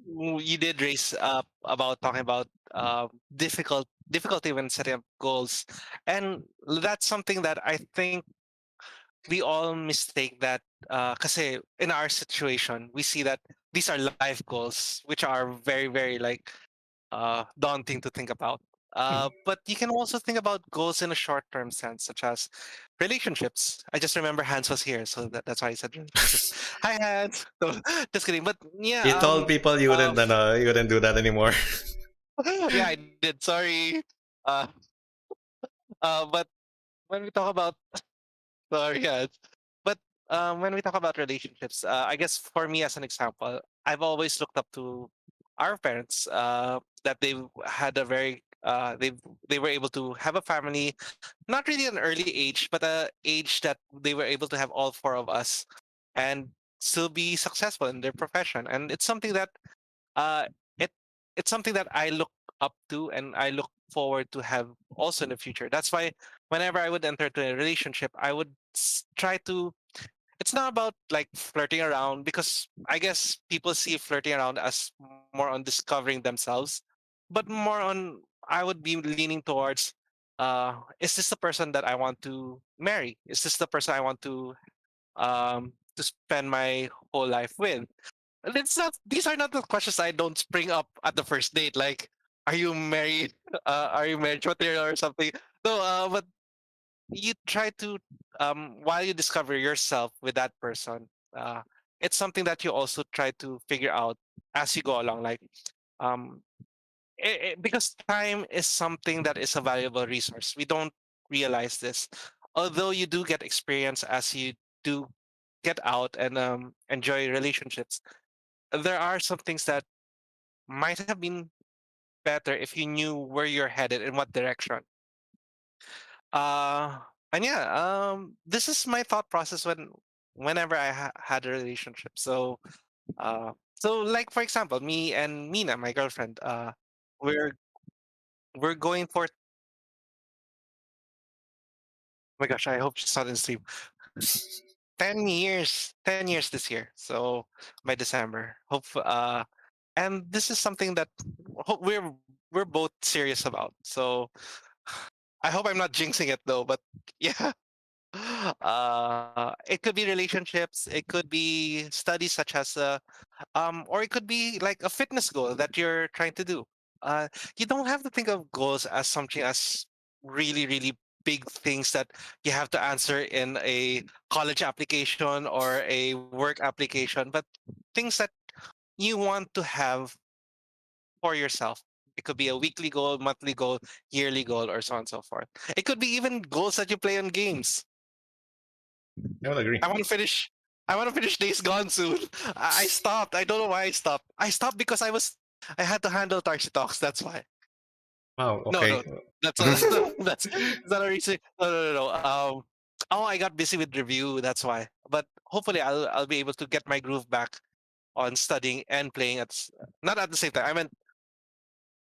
You did raise up about talking about difficulty when setting up goals, and that's something that I think we all mistake that kasi in our situation we see that these are life goals which are very like daunting to think about. But you can also think about goals in a short-term sense, such as relationships. I just remember Hans was here, so that's why I said relationships. Hi, Hans. So, just kidding. But you yeah, told people you wouldn't do that anymore. yeah, I did. Sorry. Uh, but when we talk about sorry, Hans. But when we talk about relationships, I guess for me as an example, I've always looked up to our parents that they had a very they were able to have a family, not really an early age, but a age that they were able to have all four of us and still be successful in their profession. And it's something that uh, it it's something that I look up to and I look forward to have also in the future. That's why whenever I would enter into a relationship, I would try to. It's not about like flirting around because I guess people see flirting around as more on discovering themselves, but more on I would be leaning towards. Is this the person that I want to marry? Is this the person I want to spend my whole life with? And it's not. These are not the questions I don't spring up at the first date. Like, are you married? Are you marriage material or something? No. But you try to while you discover yourself with that person. It's something that you also try to figure out as you go along. Like, um, because time is something that is a valuable resource. We don't realize this, although you do get experience as you do get out and enjoy relationships. There are some things that might have been better if you knew where you're headed in what direction. Uh, and yeah, this is my thought process whenever I had a relationship. So like for example, me and Mina, my girlfriend, we're we're going for. Oh my gosh, I hope she's not in sleep. 10 years this year. So by December, hope. And this is something that we're both serious about. So I hope I'm not jinxing it though, but yeah. It could be relationships, it could be studies such as or it could be like a fitness goal that you're trying to do. You don't have to think of goals as something as really big things that you have to answer in a college application or a work application, but things that you want to have for yourself. It could be a weekly goal, monthly goal, yearly goal, or so on and so forth. It could be even goals that you play on games. I would agree. I want to finish. I want to finish Days Gone soon. I stopped. I don't know why I stopped. I stopped because I had to handle Tarcy Talks. That's why. Wow. No, Okay. no, that's not a reason. No. Oh, I got busy with review. That's why. But hopefully, I'll be able to get my groove back on studying and playing not at the same time. I meant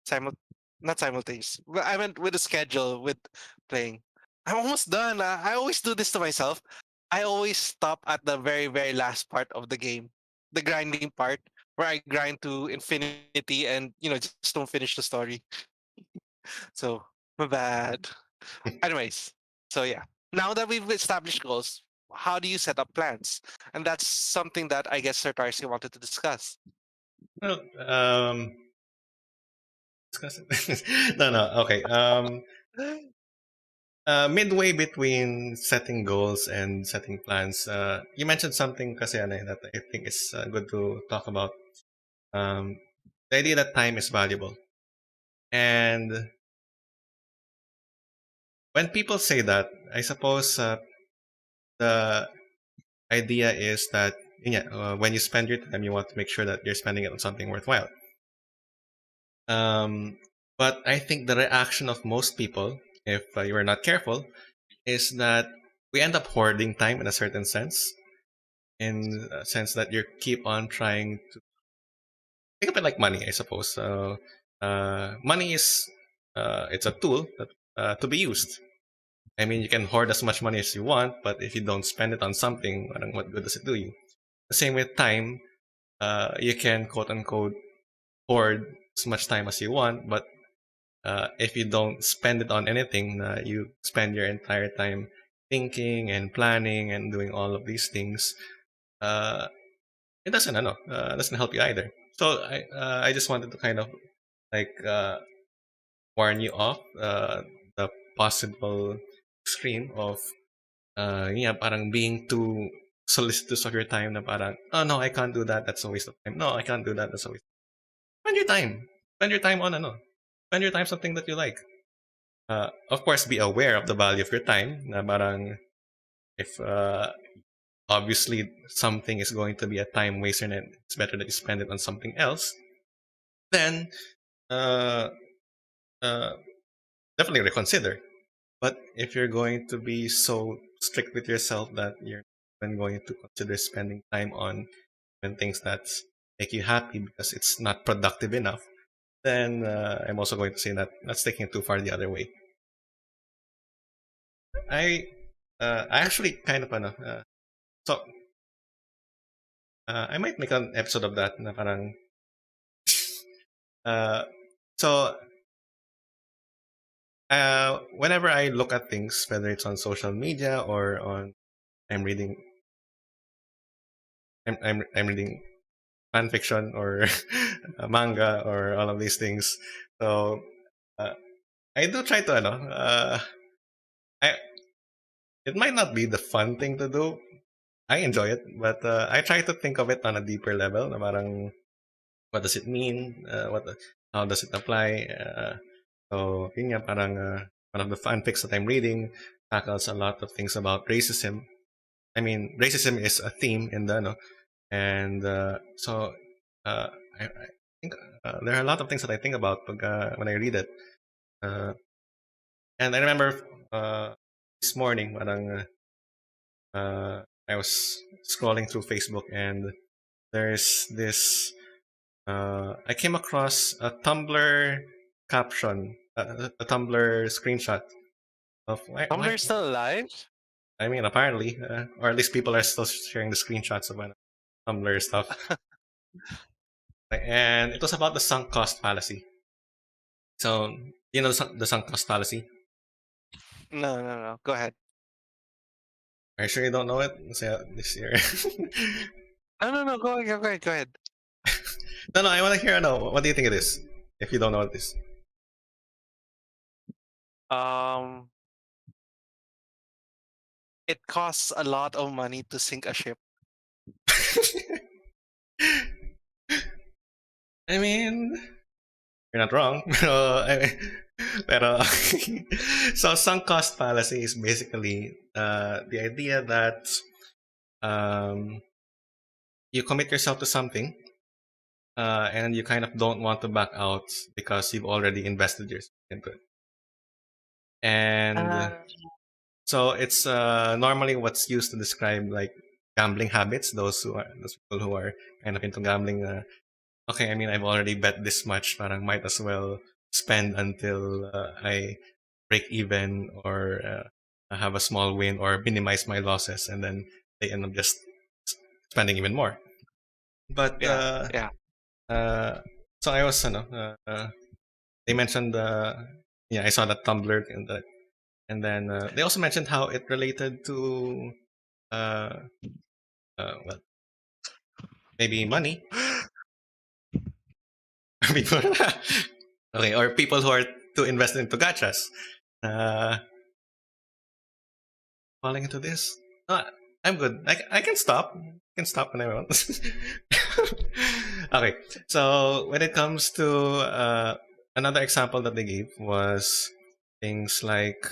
simul not simultaneous. But I meant with the schedule with playing. I'm almost done. I always do this to myself. I always stop at the very last part of the game, the grinding part, where I grind to infinity and just don't finish the story. So my bad. Anyways, so yeah. Now that we've established goals, how do you set up plans? And that's something that I guess Sir Tarsi wanted to discuss. Well, discuss it. No, no. Okay. Midway between setting goals and setting plans, you mentioned something kasi ano, that I think is good to talk about. Um, the idea that time is valuable. And when people say that, I suppose the idea is that yeah, when you spend your time, you want to make sure that you're spending it on something worthwhile. Um, but I think the reaction of most people, if you are not careful, is that we end up hoarding time in a certain sense, in a sense that you keep on trying to think of it like money, I suppose. So, money is. it's a tool to be used. I mean, you can hoard as much money as you want, but if you don't spend it on something, parang what good does it do you? The same with time. You can quote unquote hoard as much time as you want, but if you don't spend it on anything, you spend your entire time thinking and planning and doing all of these things. Uh, it doesn't, doesn't help you either. So I just wanted to kind of like warn you off the possible extreme of yeah, parang being too solicitous of your time na parang, oh no, I can't do that, that's a waste of time. No, I can't do that, that's a waste. Spend your time. Spend your time on Spend your time something that you like. Of course, be aware of the value of your time. Na parang if obviously something is going to be a time waster and it's better that you spend it on something else, then uh, uh, definitely reconsider. But if you're going to be so strict with yourself that you're even going to consider spending time on things that make you happy because it's not productive enough, then I'm also going to say that that's taking it too far the other way. I I actually kind of so I might make an episode of that na parang uh, so whenever I look at things, whether it's on social media or on I'm reading I'm reading fan fiction or manga or all of these things. So uh, I do try to I it might not be the fun thing to do. I enjoy it, but I try to think of it on a deeper level. Na parang what does it mean? How does it apply? So yun nga, parang one of the fanfics that I'm reading tackles a lot of things about racism. I mean, racism is a theme in the and so I think there are a lot of things that I think about when I read it. Uh, and I remember this morning, parang I was scrolling through Facebook, and there's this. I came across a Tumblr caption, a Tumblr screenshot of why. Tumblr's still alive? I mean, apparently, or at least people are still sharing the screenshots of Tumblr stuff. And it was about the sunk cost fallacy. So, you know the sunk cost fallacy? No, no, no. Go ahead. Are you sure you don't know it? Say this year. No, no, no. Go ahead. Go ahead. Go ahead. No, I want to hear. No, what do you think it is? If you don't know what it is. Um, it costs a lot of money to sink a ship. I mean, you're not wrong. Pero, so sunk cost fallacy is basically the idea that um, you commit yourself to something and you kind of don't want to back out because you've already invested yourself into it. And Uh, so it's normally what's used to describe like gambling habits. Those people who are kind of into gambling. Okay, I mean I've already bet this much, parang might as well spend until I break even or have a small win or minimize my losses, and then they end up just spending even more. But yeah, yeah. uh, so I was, they mentioned, yeah, I saw that Tumblr and then they also mentioned how it related to, uh, well, maybe money. People, okay, or people who are too invested into gachas. Uh, Falling into this. Uh, I'm good. I can stop. I can stop when I want. Okay, so when it comes to another example that they gave was things like,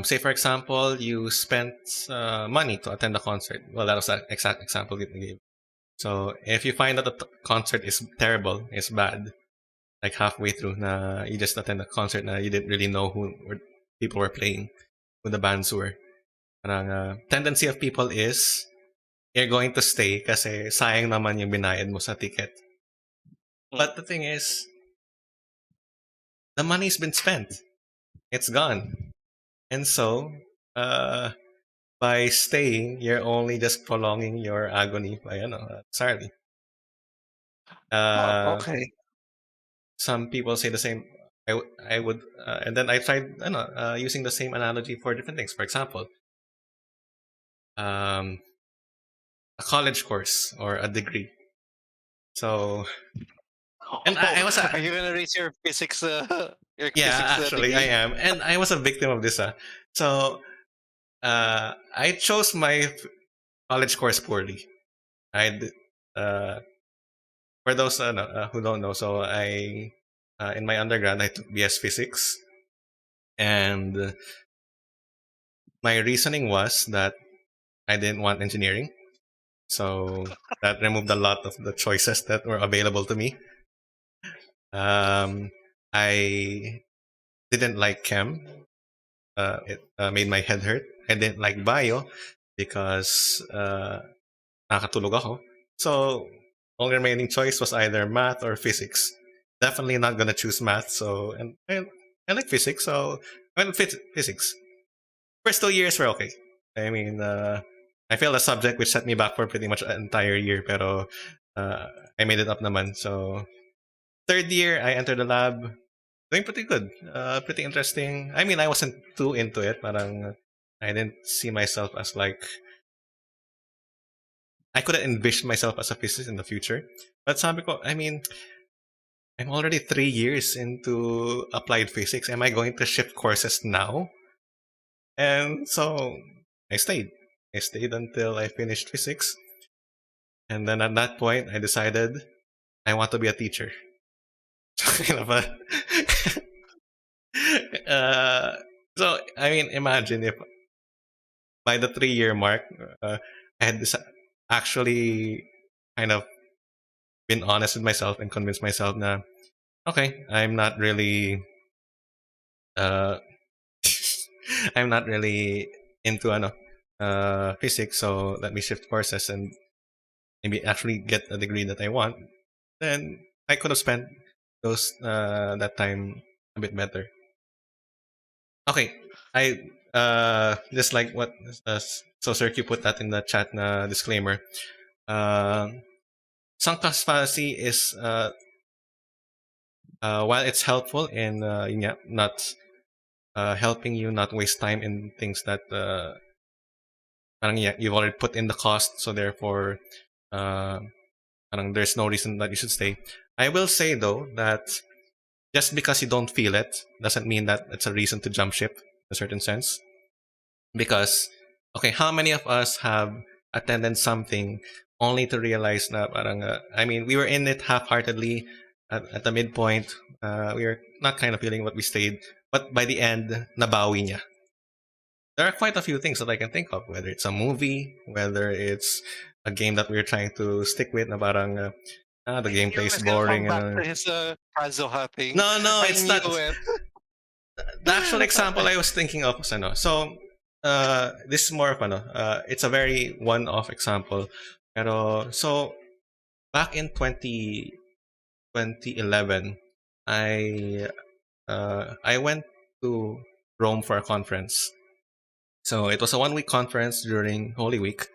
say for example, you spent money to attend a concert. Well, that was the exact example that they gave. So if you find that the concert is terrible, is bad, like halfway through, na you just attend a concert, na you didn't really know people were playing, who the bands were. Parang tendency of people is you're going to stay kasi sayang naman yung binayad mo sa ticket. Mm. But the thing is, the money's been spent. It's gone. And so, uh, by staying, you're only just prolonging your agony by, sorry. Oh, Uh, okay. some people say the same. I would, and then I tried, using the same analogy for different things. For example, um, a college course or a degree. So, and I was, Are you gonna raise your physics your yeah, physics actually, I degree? am, and I was a victim of this. So, I chose my college course poorly. I, uh, for those who don't know, so I, in my undergrad, I took BS Physics, and my reasoning was that I didn't want engineering, so that removed a lot of the choices that were available to me. I didn't like chem. It made my head hurt. I didn't like bio because nakatulog ako. So, only remaining choice was either math or physics. Definitely not gonna choose math. So, and I like physics. So, I went with physics. First 2 years were okay. I mean, I failed a subject which set me back for pretty much an entire year. Pero uh, I made it up naman. So, third year, I entered the lab. Doing pretty good. Pretty interesting. I mean, I wasn't too into it. Parang I didn't see myself as like I couldn't envision myself as a physicist in the future. But sabi ko, I mean, I'm already 3 years into applied physics. Am I going to shift courses now? And so I stayed. I stayed until I finished physics. And then at that point, I decided I want to be a teacher. kind of a, uh, so, I mean, imagine if by the 3 year mark, I had actually kind of been honest with myself and convinced myself na, okay, uh, I'm not really into physics, so let me shift courses and maybe actually get a degree that I want. Then I could have spent those that time a bit better. Okay, I just like what so Sir Q put that in the chat na disclaimer. Uh, Sunk cost fallacy is while it's helpful in not helping you not waste time in things that parang, you've already put in the cost, so therefore uh, parang there's no reason that you should stay. I will say though that just because you don't feel it doesn't mean that it's a reason to jump ship in a certain sense. Because okay, how many of us have attended something only to realize na parang I mean we were in it half-heartedly at the midpoint. We were not kind of feeling what we stayed, but by the end, nabawi niya. There are quite a few things that I can think of, whether it's a movie, whether it's a game that we're trying to stick with, na parang the I knew gameplay he is was gonna come boring. back to his Kazuha thing. No, I it's knew not. it. The actual example I was thinking of was so this is more of it's a very one-off example. Pero so back in 2011, I went to Rome for a conference. So it was a 1 week conference during Holy Week,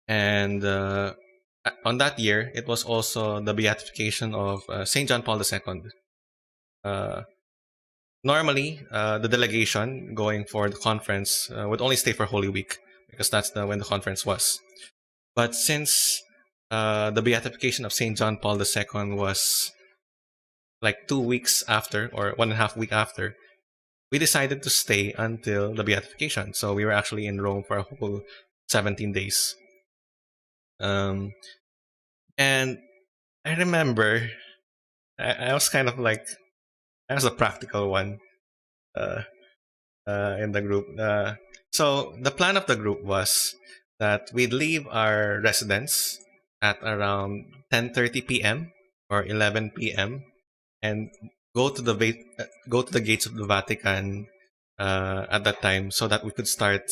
and on that year it was also the beatification of Saint John Paul II. Uh, Normally, the delegation going for the conference would only stay for Holy Week because that's when the conference was. But since the beatification of Saint John Paul II was like 2 weeks after, or 1.5 week after, we decided to stay until the beatification. So we were actually in Rome for a whole 17 days. And I remember I was kind of like, I was a practical one. Uh, in the group. So the plan of the group was that we'd leave our residence at around 10:30 p.m. or 11 p.m. and go to the gates of the Vatican at that time so that we could start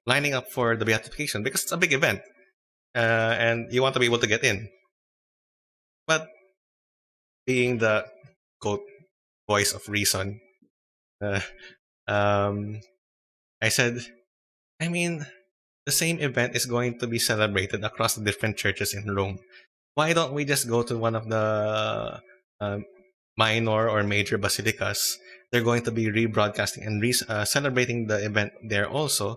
lining up for the beatification because it's a big event and you want to be able to get in. But being the quote voice of reason. Uh, um, I said, I mean, the same event is going to be celebrated across the different churches in Rome. Why don't we just go to one of the minor or major basilicas? They're going to be rebroadcasting and celebrating the event there also.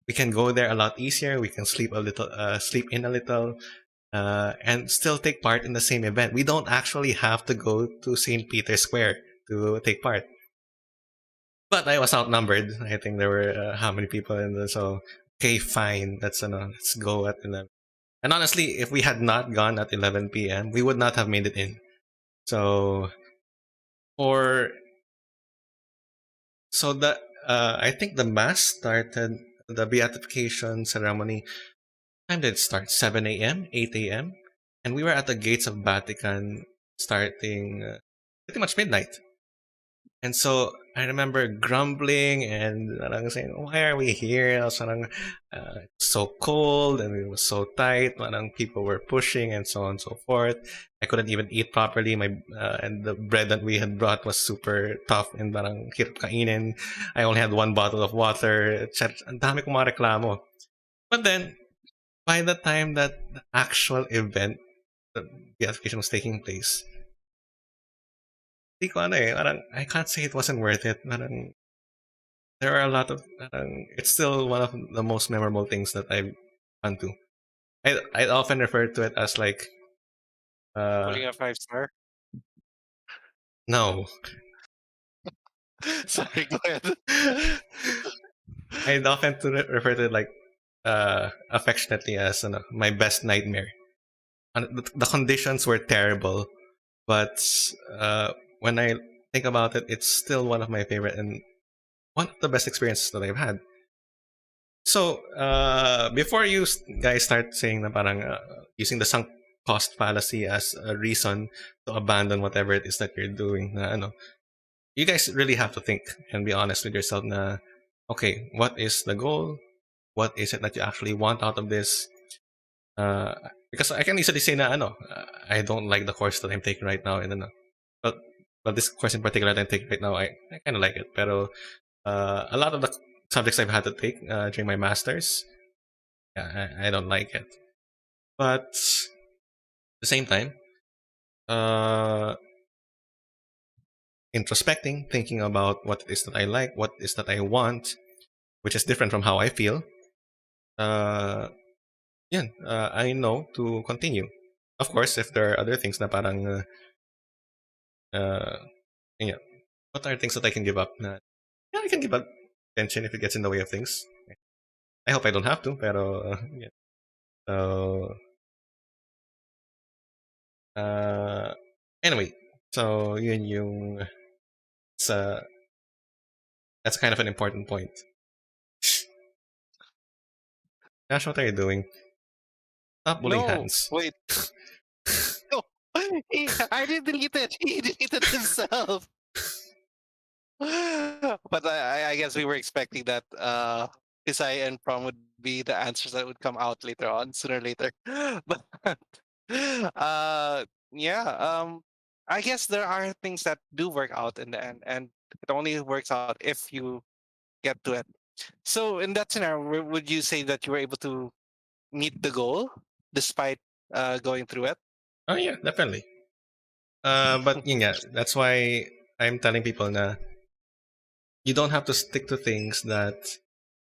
We can go there a lot easier. We can sleep a little, sleep in a little, and still take part in the same event. We don't actually have to go to St. Peter's Square to take part. But I was outnumbered. I think there were how many people in the so okay, fine. Let's go at 11. And honestly, if we had not gone at 11 p.m., we would not have made it in. So or so the I think the mass started the beatification ceremony. Time did it start? 7 a.m., 8 a.m., and we were at the gates of Vatican starting pretty much midnight. And so I remember grumbling and parang saying, why are we here? Parang, so cold and it was so tight. Parang people were pushing and so on and so forth. I couldn't even eat properly. And the bread that we had brought was super tough and parang hirap kainin. I only had one bottle of water. Ang dami kong mga reklamo. But then, by the time that the actual event, the beatification was taking place, I can't say it wasn't worth it. Parang, there are a lot of, it's still one of the most memorable things that I've gone to. I often refer to it as like, Putting a 5-star. no. Sorry, go ahead. I'd often refer to it like, affectionately as my best nightmare. And the conditions were terrible, but when I think about it, it's still one of my favorite and one of the best experiences that I've had. So, before you guys start saying na parang using the sunk cost fallacy as a reason to abandon whatever it is that you're doing, you guys really have to think and be honest with yourself na, okay, what is the goal? What is it that you actually want out of this? Because I can easily say na, I don't like the course that I'm taking right now, and but this course in particular that I'm taking right now, I kind of like it. Pero a lot of the subjects I've had to take during my masters, I don't like it. But at the same time, introspecting, thinking about what it is that I like, what it is that I want, which is different from how I feel. I know to continue. Of course, if there are other things na parang, yeah, what are things that I can give up? I can give up attention if it gets in the way of things. I hope I don't have to, pero yeah. So, anyway, so yun yung that's kind of an important point. Josh, what are you doing? Stop bullying No, hands. wait. No, I didn't delete it. He deleted himself. But I guess we were expecting that Pisay and Prom would be the answers that would come out later on, sooner or later. But yeah, I guess there are things that do work out in the end, and it only works out if you get to it. So in that scenario, would you say that you were able to meet the goal despite going through it? Oh yeah, definitely. But yeah, that's why I'm telling people na you don't have to stick to things that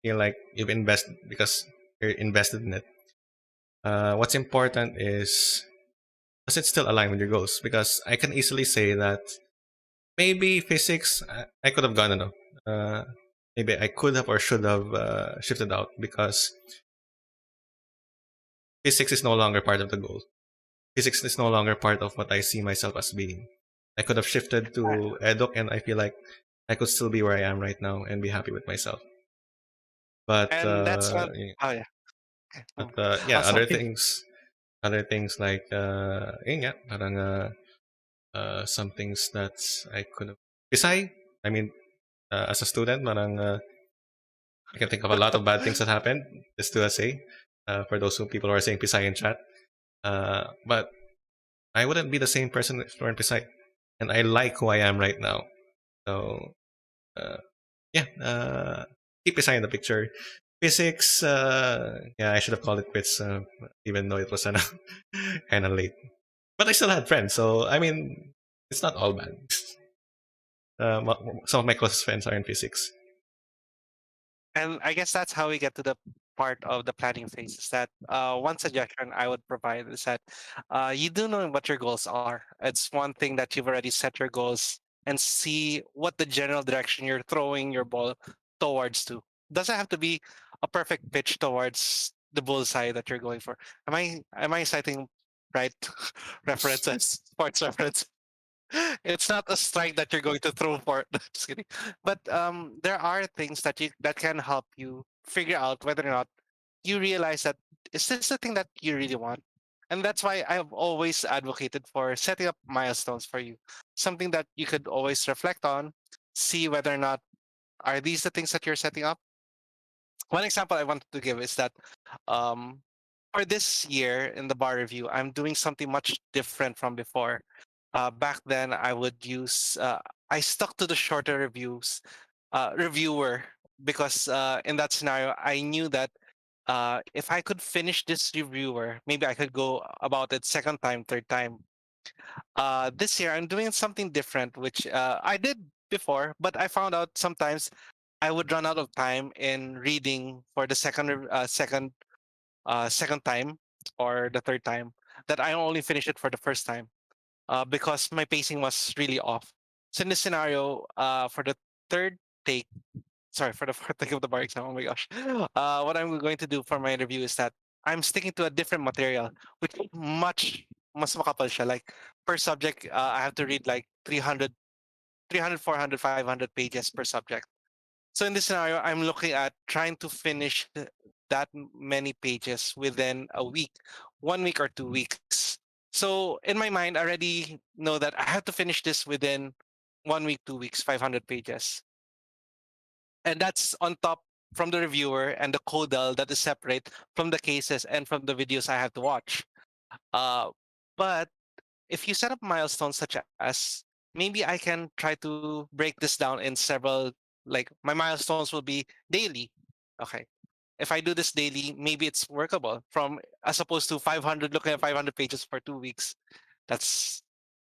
feel like you've invested because you're invested in it. What's important is does it still align with your goals? Because I can easily say that maybe physics I could have gone, maybe I could have or should have shifted out because physics is no longer part of the goal. Physics is no longer part of what I see myself as being. I could have shifted to eduk, and I feel like I could still be where I am right now and be happy with myself. But And that's not. Oh yeah. yeah, Sorry. other things like parang some things that I could have. Pisay, I mean, as a student, parang I can think of a lot of bad things that happened. Just to say, for those people who are saying Pisay in chat, but I wouldn't be the same person if I weren't Pisay. and I like who I am right now. So uh, yeah, keep aside the picture. Physics, yeah, I should have called it quits, even though it was kind of late. But I still had friends, so I mean, it's not all bad. Some of my closest friends are in physics. And I guess that's how we get to the part of the planning phase. Is that one suggestion I would provide is that you do know what your goals are. It's one thing that you've already set your goals and see what the general direction you're throwing your ball towards to. Doesn't have to be a perfect pitch towards the bullseye that you're going for. Am I citing right references, sports reference? It's not a strike that you're going to throw for. Just kidding. But there are things that can help you figure out whether or not you realize that is this the thing that you really want. And that's why I have always advocated for setting up milestones for you, something that you could always reflect on, see whether or not are these the things that you're setting up. One example I wanted to give is that um, for this year in the bar review, I'm doing something much different from before. Back then, I stuck to the shorter reviewer, because in that scenario, I knew that if I could finish this reviewer, maybe I could go about it second time, third time. This year, I'm doing something different, which I did before, but I found out sometimes I would run out of time in reading for the second time or the third time, that I only finish it for the first time because my pacing was really off. So in this scenario, for the third take, sorry, for the fourth take of the bar exam, oh my gosh, what I'm going to do for my review is that I'm sticking to a different material, which is much mas makapal siya. Like per subject, I have to read like 300, 400, 500 pages per subject. So in this scenario, I'm looking at trying to finish that many pages within a week, 1 week or 2 weeks. So in my mind, I already know that I have to finish this within 1 week, 2 weeks, 500 pages. And that's on top from the reviewer and the codal that is separate from the cases and from the videos I have to watch. Uh, but if you set up milestones such as maybe I can try to break this down in several, like my milestones will be daily. Okay. If I do this daily, maybe it's workable from as opposed to 500, looking at 500 pages for 2 weeks. That's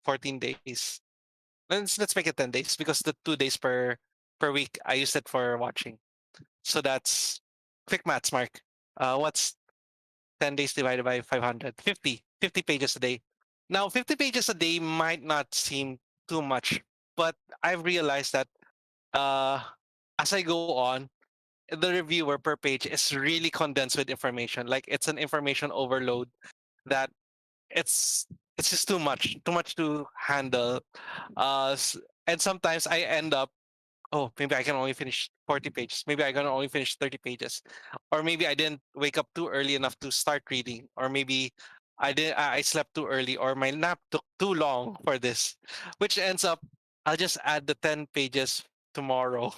14 days. Let's make it 10 days because the 2 days per week I use it for watching. So that's quick maths, Mark. What's 10 days divided by 500? 50 pages a day. Now, 50 pages a day might not seem too much, but I've realized that uh, as I go on, the reviewer per page is really condensed with information. Like it's an information overload that it's it's just too much to handle. And sometimes I end up, oh, maybe I can only finish 40 pages. Maybe I can only finish 30 pages. Or maybe I didn't wake up too early enough to start reading. Or maybe I slept too early or my nap took too long for this. Which ends up I'll just add the 10 pages tomorrow.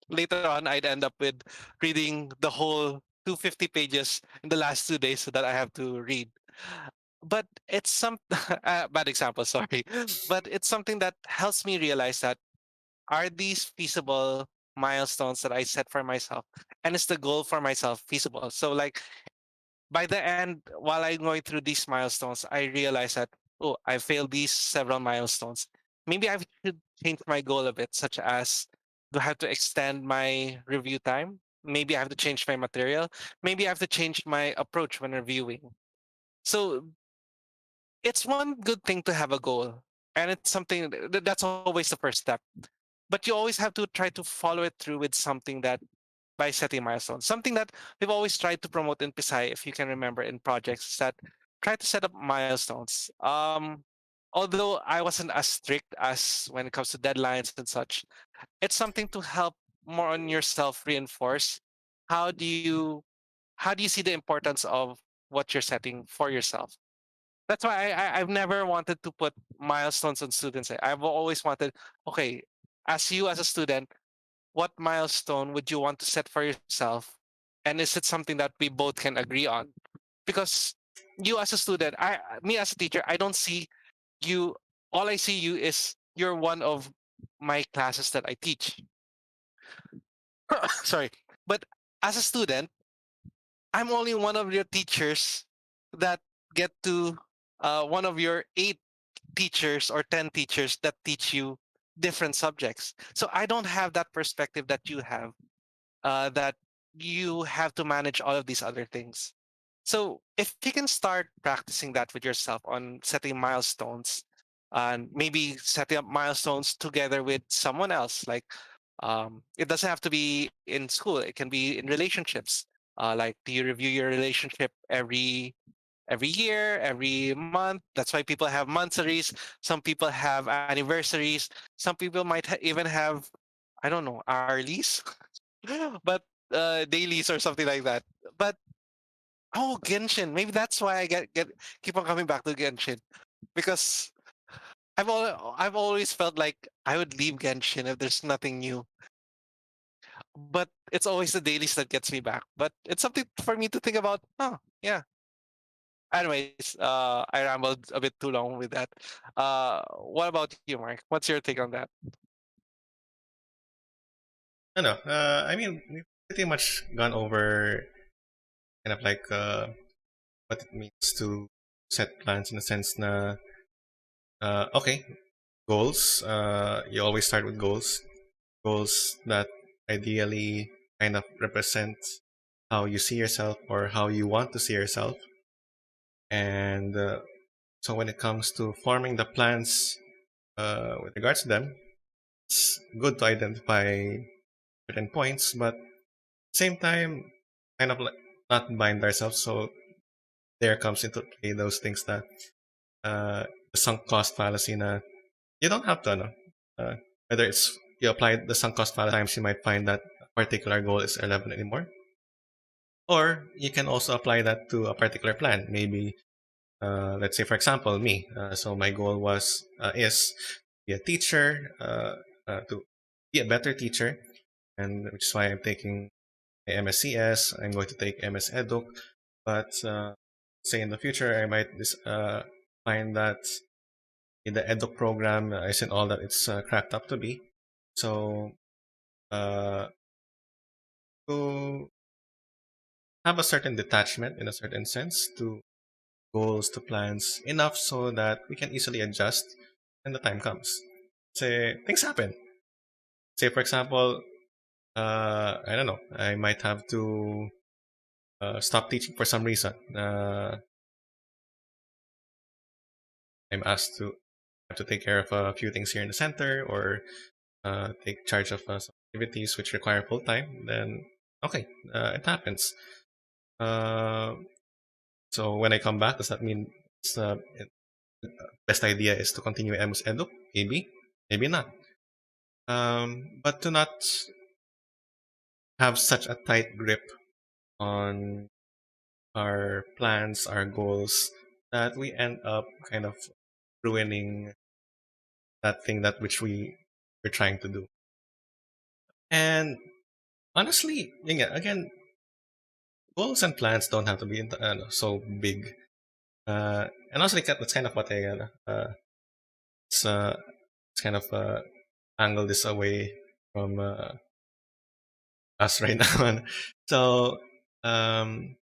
Later on I'd end up with reading the whole 250 pages in the last 2 days so that I have to read. But it's some bad example, sorry. But it's something that helps me realize that are these feasible milestones that I set for myself? And is the goal for myself feasible? So like by the end, while I'm going through these milestones, I realize that, oh, I failed these several milestones. Maybe I should change my goal a bit, such as do I have to extend my review time? Maybe I have to change my material. Maybe I have to change my approach when reviewing. So it's one good thing to have a goal. And it's something that's always the first step, but you always have to try to follow it through with something that by setting milestones. Something that we've always tried to promote in Pisay, if you can remember in projects, is that try to set up milestones. Although I wasn't as strict as when it comes to deadlines and such, it's something to help more on yourself reinforce how do you how do you see the importance of what you're setting for yourself. That's why I've never wanted to put milestones on students. I've always wanted, okay, as you as a student, what milestone would you want to set for yourself? And is it something that we both can agree on? Because you as a student, me as a teacher, I don't see you. All I see you is you're one of my classes that I teach. Sorry. But as a student, I'm only one of your teachers that get to one of your 8 teachers or 10 teachers that teach you different subjects. So I don't have that perspective that you have, that you have to manage all of these other things. So if you can start practicing that with yourself on setting milestones, and maybe setting up milestones together with someone else, like it doesn't have to be in school, it can be in relationships. Like, do you review your relationship every year, every month? That's why people have monthsaries. Some people have anniversaries. Some people might even have, I don't know, hourlies, but dailies or something like that. But oh, Genshin. Maybe that's why I get keep on coming back to Genshin, because I've always felt like I would leave Genshin if there's nothing new. But it's always the dailies that gets me back. But it's something for me to think about. Oh, yeah. Anyways, I rambled a bit too long with that. What about you, Mark? What's your take on that? I know. I mean, we've pretty much gone over kind of like what it means to set plans in the sense na okay, goals. You always start with goals. Goals that ideally kind of represent how you see yourself or how you want to see yourself. And so when it comes to forming the plans with regards to them, it's good to identify certain points, but same time, kind of like not bind ourselves. So there comes into play those things that the sunk cost fallacy. Na you don't have to, no? Uh, whether it's you apply the sunk cost fallacy, times you might find that a particular goal is irrelevant anymore, or you can also apply that to a particular plan. Maybe let's say, for example, me. So my goal was is to be a teacher, to be a better teacher, and which is why I'm taking MSCS. I'm going to take MS Eduk, but say in the future I might find that the Eduk program isn't all that it's cracked up to be. So uh, to have a certain detachment in a certain sense to goals to plans enough so that we can easily adjust when the time comes. Say things happen. Say for example, I don't know, I might have to stop teaching for some reason. I'm asked to have to take care of a few things here in the center or take charge of some activities which require full time. Then okay, it happens. Uh, so when I come back, does that mean it's best idea is to continue MS Edu? Maybe, maybe not. But to not have such a tight grip on our plans, our goals, that we end up kind of ruining that thing that which we're trying to do. And honestly, yeah, again, goals and plans don't have to be so big. And honestly, that's kind of what I it's, uh, it's kind of angle this away from us right now. So um,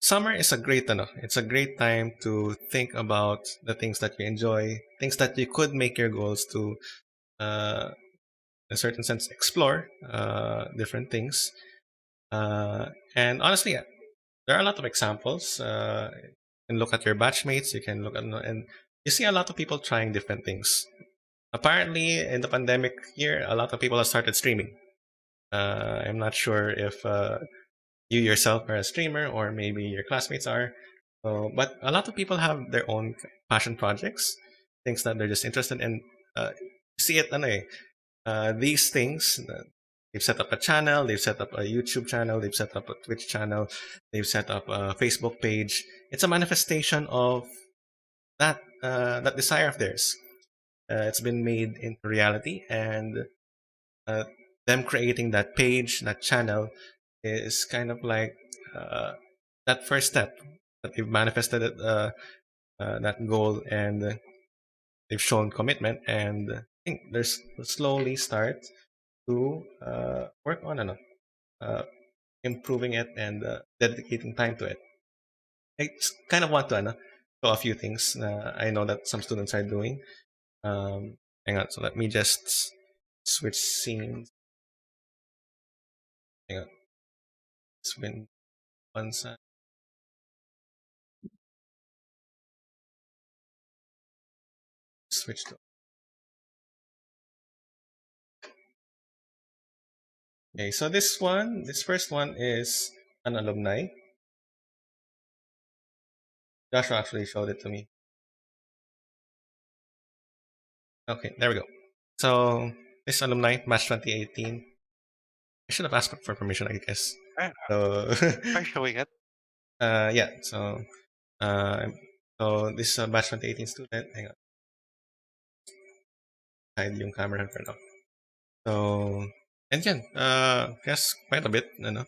summer is a great it's a great time to think about the things that you enjoy, things that you could make your goals to uh, in a certain sense explore different things. And honestly, there are a lot of examples. You can look at your batchmates, you can look at and you see a lot of people trying different things. Apparently in the pandemic year, a lot of people have started streaming. I'm not sure if you yourself are a streamer or maybe your classmates are. So, but a lot of people have their own passion projects, things that they're just interested in. See it, these things. They've set up a channel, they've set up a YouTube channel, they've set up a Twitch channel, they've set up a Facebook page. It's a manifestation of that desire of theirs. It's been made into reality, and uh, them creating that page, that channel, is kind of like uh, that first step that they've manifested that goal, and they've shown commitment, and I think there's slowly start to work on improving it and dedicating time to it. I kind of want to show a few things I know that some students are doing. Hang on, so let me just switch scenes. Hang on, it's been one side. Switch to. Okay, so this first one is an alumni. Joshua actually showed it to me. Okay, there we go. So this alumni, Match 2018. I should have asked for permission, I guess. Are So, are you showing it? yeah. Uh, so this is a Batch 2018 student. Hang on. Hide yung camera for now. So, and yan, yes, quite a bit, quite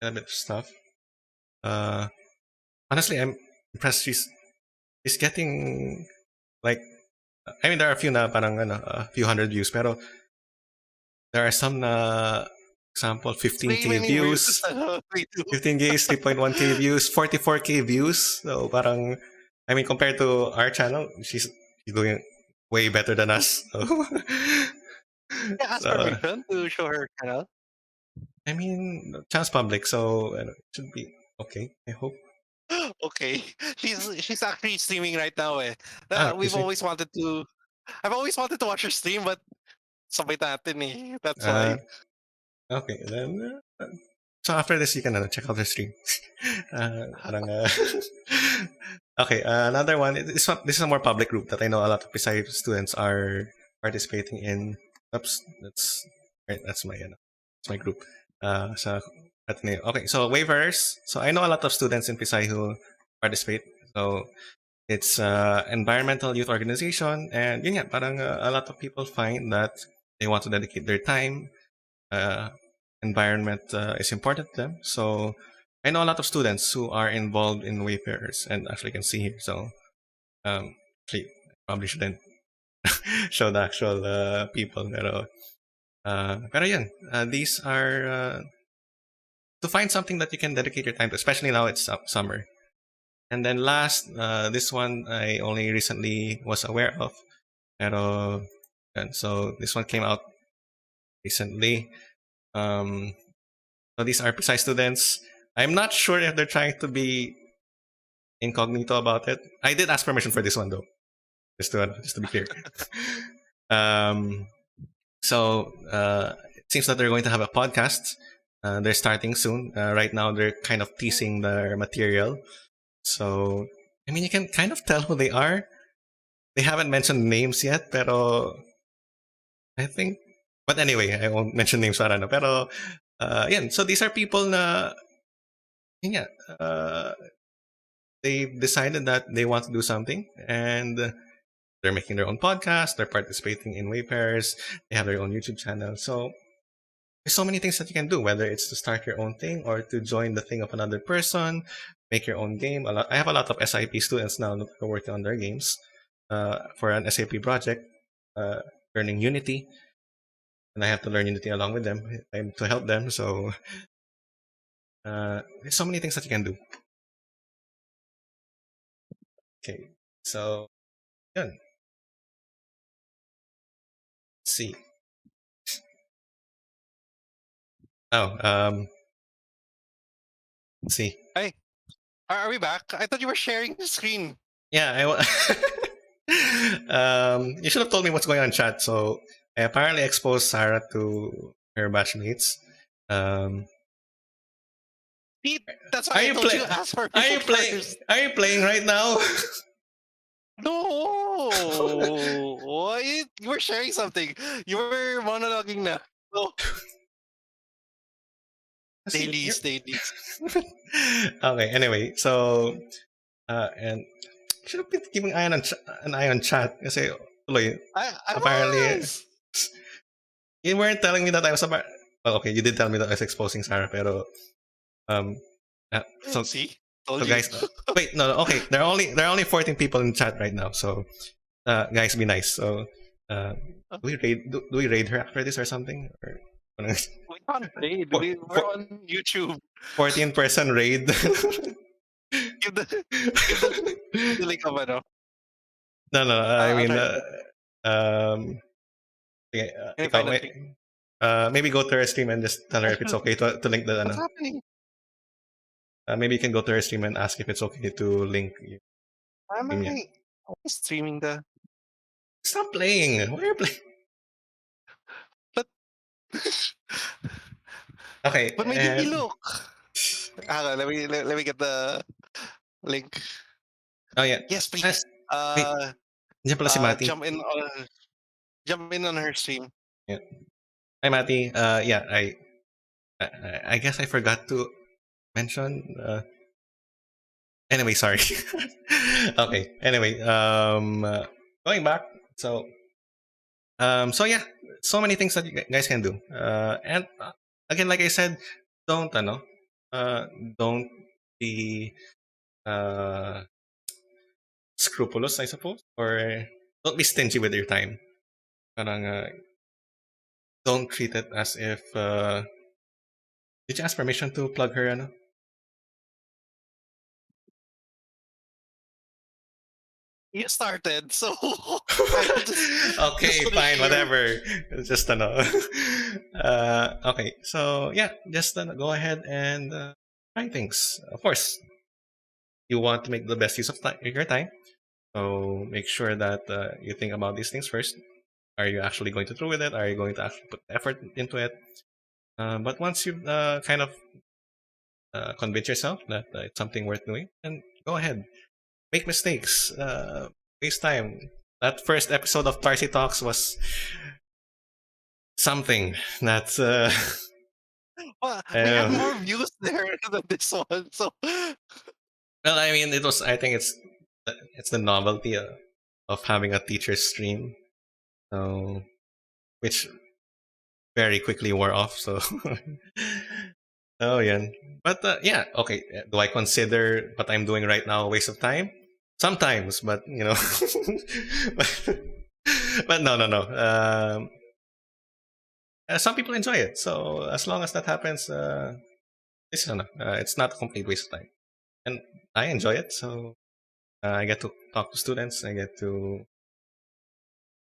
a bit of stuff. Honestly, I'm impressed. She's getting like, I mean, there are a few na parang a few hundred views, pero there are some na, example, Way 15K many views. views, We do. 15K, 3.1K views, 44K views. So parang, I mean, compared to our channel, she's doing way better than us. So, Yeah, ask so, permission to show her channel. I mean, channel's public, so it should be okay. I hope. Okay, she's actually streaming right now. Eh. Is We've it? always wanted to. I've always wanted to watch her stream, but sabay natin eh. That's Uh, why. okay, then. So after this, you can check out her stream. Parang, okay, another one. This is a more public group that I know a lot of Pisay students are participating in. Oops, that's right. That's my group. Sa Ateneo. Okay, so waivers. So I know a lot of students in Pisay who participate. So it's environmental youth organization, and yun nga, parang a lot of people find that they want to dedicate their time. Environment is important to them. So I know a lot of students who are involved in wayfarers, and actually can see here. So actually, probably shouldn't show the actual people, pero yan, these are to find something that you can dedicate your time to, especially now it's summer. And then last, this one I only recently was aware of, pero and so this one came out recently. So these are precise students. I'm not sure if they're trying to be incognito about it. I did ask permission for this one though, just to be clear. So it seems that they're going to have a podcast. They're starting soon. Right now, they're kind of teasing their material. So I mean, you can kind of tell who they are. They haven't mentioned names yet, pero I think. But anyway, I won't mention names para no. Pero yeah. So these are people na yeah, they've decided that they want to do something, and they're making their own podcast. They're participating in waypairs. They have their own YouTube channel. So there's so many things that you can do, whether it's to start your own thing or to join the thing of another person, make your own game. I have a lot of SIP students now that are working on their games for an SAP project, learning Unity, and I have to learn Unity along with them to help them. So there's so many things that you can do. Okay, so yeah. Let's see. Oh, let's see. Hey, are we back? I thought you were sharing the screen. Yeah, you should have told me what's going on in chat. So I apparently exposed Sarah to her batchmates. See, that's why I told you to ask permission first. Are you playing right now? No, you were sharing something. You were monologuing na. No, dailies. Okay. Anyway, so and should have been keeping an eye on chat kasi tuloy, I apparently was. you weren't telling me that I was about. Well, okay, you did tell me that I was exposing Sarah, pero so See, told so you. guys, wait, no, okay, there are only 14 people in chat right now, so guys, be nice. So, uh, Uh, do we raid her after this or something? Or We can't raid. for, We're on YouTube. 14-person raid? Give the give the give the link of ano. No, no. I I'll mean, try to find. sige, Can you ikaw find the link? maybe go to her stream and just tell her if it's okay to link the What's ano. happening? Maybe you can go to her stream and ask if it's okay to link your Why am stream niya. I streaming the? Stop playing. Why are you playing? But Okay, but my DP and look. Hang on, let me get the link. oh yeah. Yes, Ah, please. wait, nandiyan pala si Mati. Jump in on her stream. Yeah. Hi, Mati. Yeah, I guess I forgot to mention. Anyway, sorry. Okay. Anyway, going back. So yeah, so many things that you guys can do. And again, like I said, don't uh, don't be uh, scrupulous, I suppose, or don't be stingy with your time. Parang, don't treat it as if. Did you ask permission to plug her? Ano? You started, so I'll just Okay, fine, continue. whatever. It's just okay, so yeah, just go ahead and try things. Of course, you want to make the best use of your time. So make sure that you think about these things first. Are you actually going to through with it? Are you going to actually put effort into it? But once you've kind of convince yourself that it's something worth doing, then go ahead. Make mistakes. Waste time. That first episode of Tarcy Talks was something that's Well, we have uh, more views there than this one. So well, I mean, it was. I think it's the novelty of having a teacher stream, so which very quickly wore off. So, oh yeah, but yeah, okay. Do I consider what I'm doing right now a waste of time? Sometimes, but but, but no, no, no. Some people enjoy it, so as long as that happens, it's not a complete waste of time, and I enjoy it. So I get to talk to students. I get to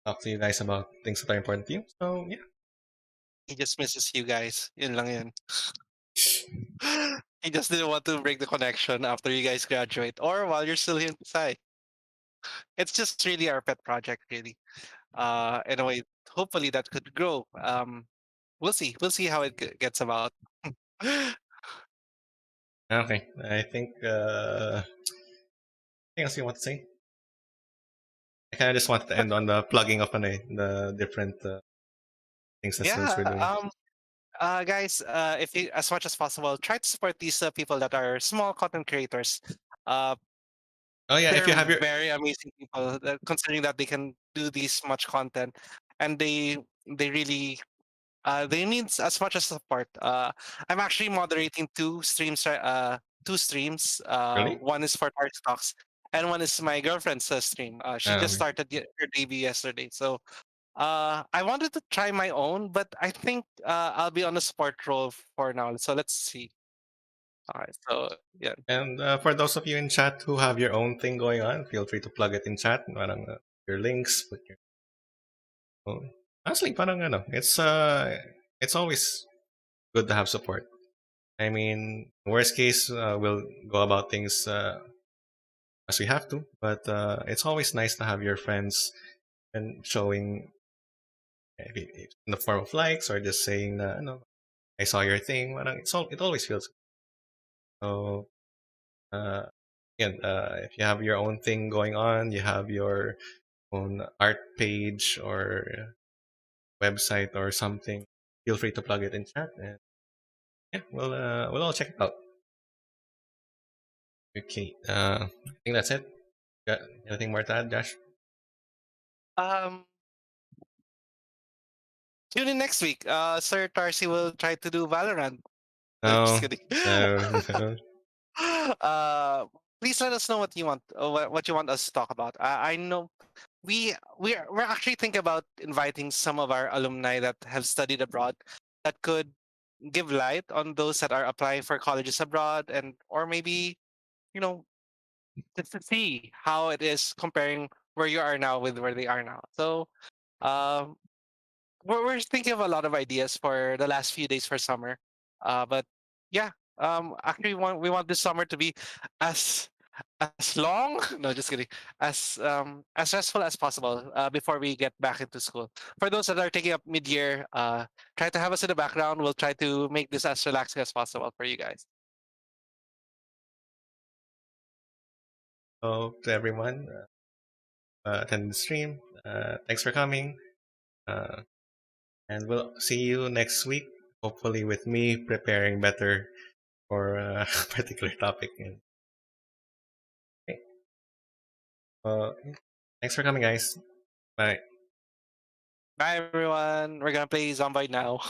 talk to you guys about things that are important to you. So yeah. he just misses you guys. Yun lang yun. He just didn't want to break the connection after you guys graduate or while you're still here in Pasay. It's just really our pet project, really. In a way, hopefully that could grow. We'll see. We'll see how it gets about. Okay. I think anything else you want to say? I kind of just wanted to end on the plugging of the different things that students Yeah. were doing. Guys, if you, as much as possible, try to support these people that are small content creators. Uh, Oh yeah, if they're you have your very amazing people, considering that they can do this much content, and they really they need as much as support. I'm actually moderating two streams. really, One is for Tarts Talks, and one is my girlfriend's stream. She just okay. started her debut yesterday, so I wanted to try my own, but I think I'll be on a support role for now. So let's see. All right, so yeah, And for those of you in chat who have your own thing going on, feel free to plug it in chat. Parang, your links, put your. Oh, honestly, parang it's always good to have support. I mean, worst case, we'll go about things as we have to, but it's always nice to have your friends and showing in the form of likes or just saying, I saw your thing. Parang it always feels so. Uh, Again, if you have your own thing going on, you have your own art page or website or something, feel free to plug it in chat, and yeah, we'll all check it out. Okay, I think that's it. Got anything more to add, Josh? um, tune in next week. Sir Tarsi will try to do Valorant. No, just No, kidding. no, no. uh, Please let us know what you want, what you want us to talk about. I know we're actually thinking about inviting some of our alumni that have studied abroad that could give light on those that are applying for colleges abroad, and or maybe, you know, just to see how it is comparing where you are now with where they are now. So um we're thinking of a lot of ideas for the last few days for summer. But yeah, actually we want this summer to be as long no, just kidding, as stressful as possible before we get back into school. For those that are taking up mid-year, try to have us in the background. We'll try to make this as relaxing as possible for you guys. So to everyone attending the stream, thanks for coming. Uh, and we'll see you next week. Hopefully, with me preparing better for a particular topic. And okay. Uh, thanks for coming, guys. Bye. Bye everyone, we're gonna play Zomboid now.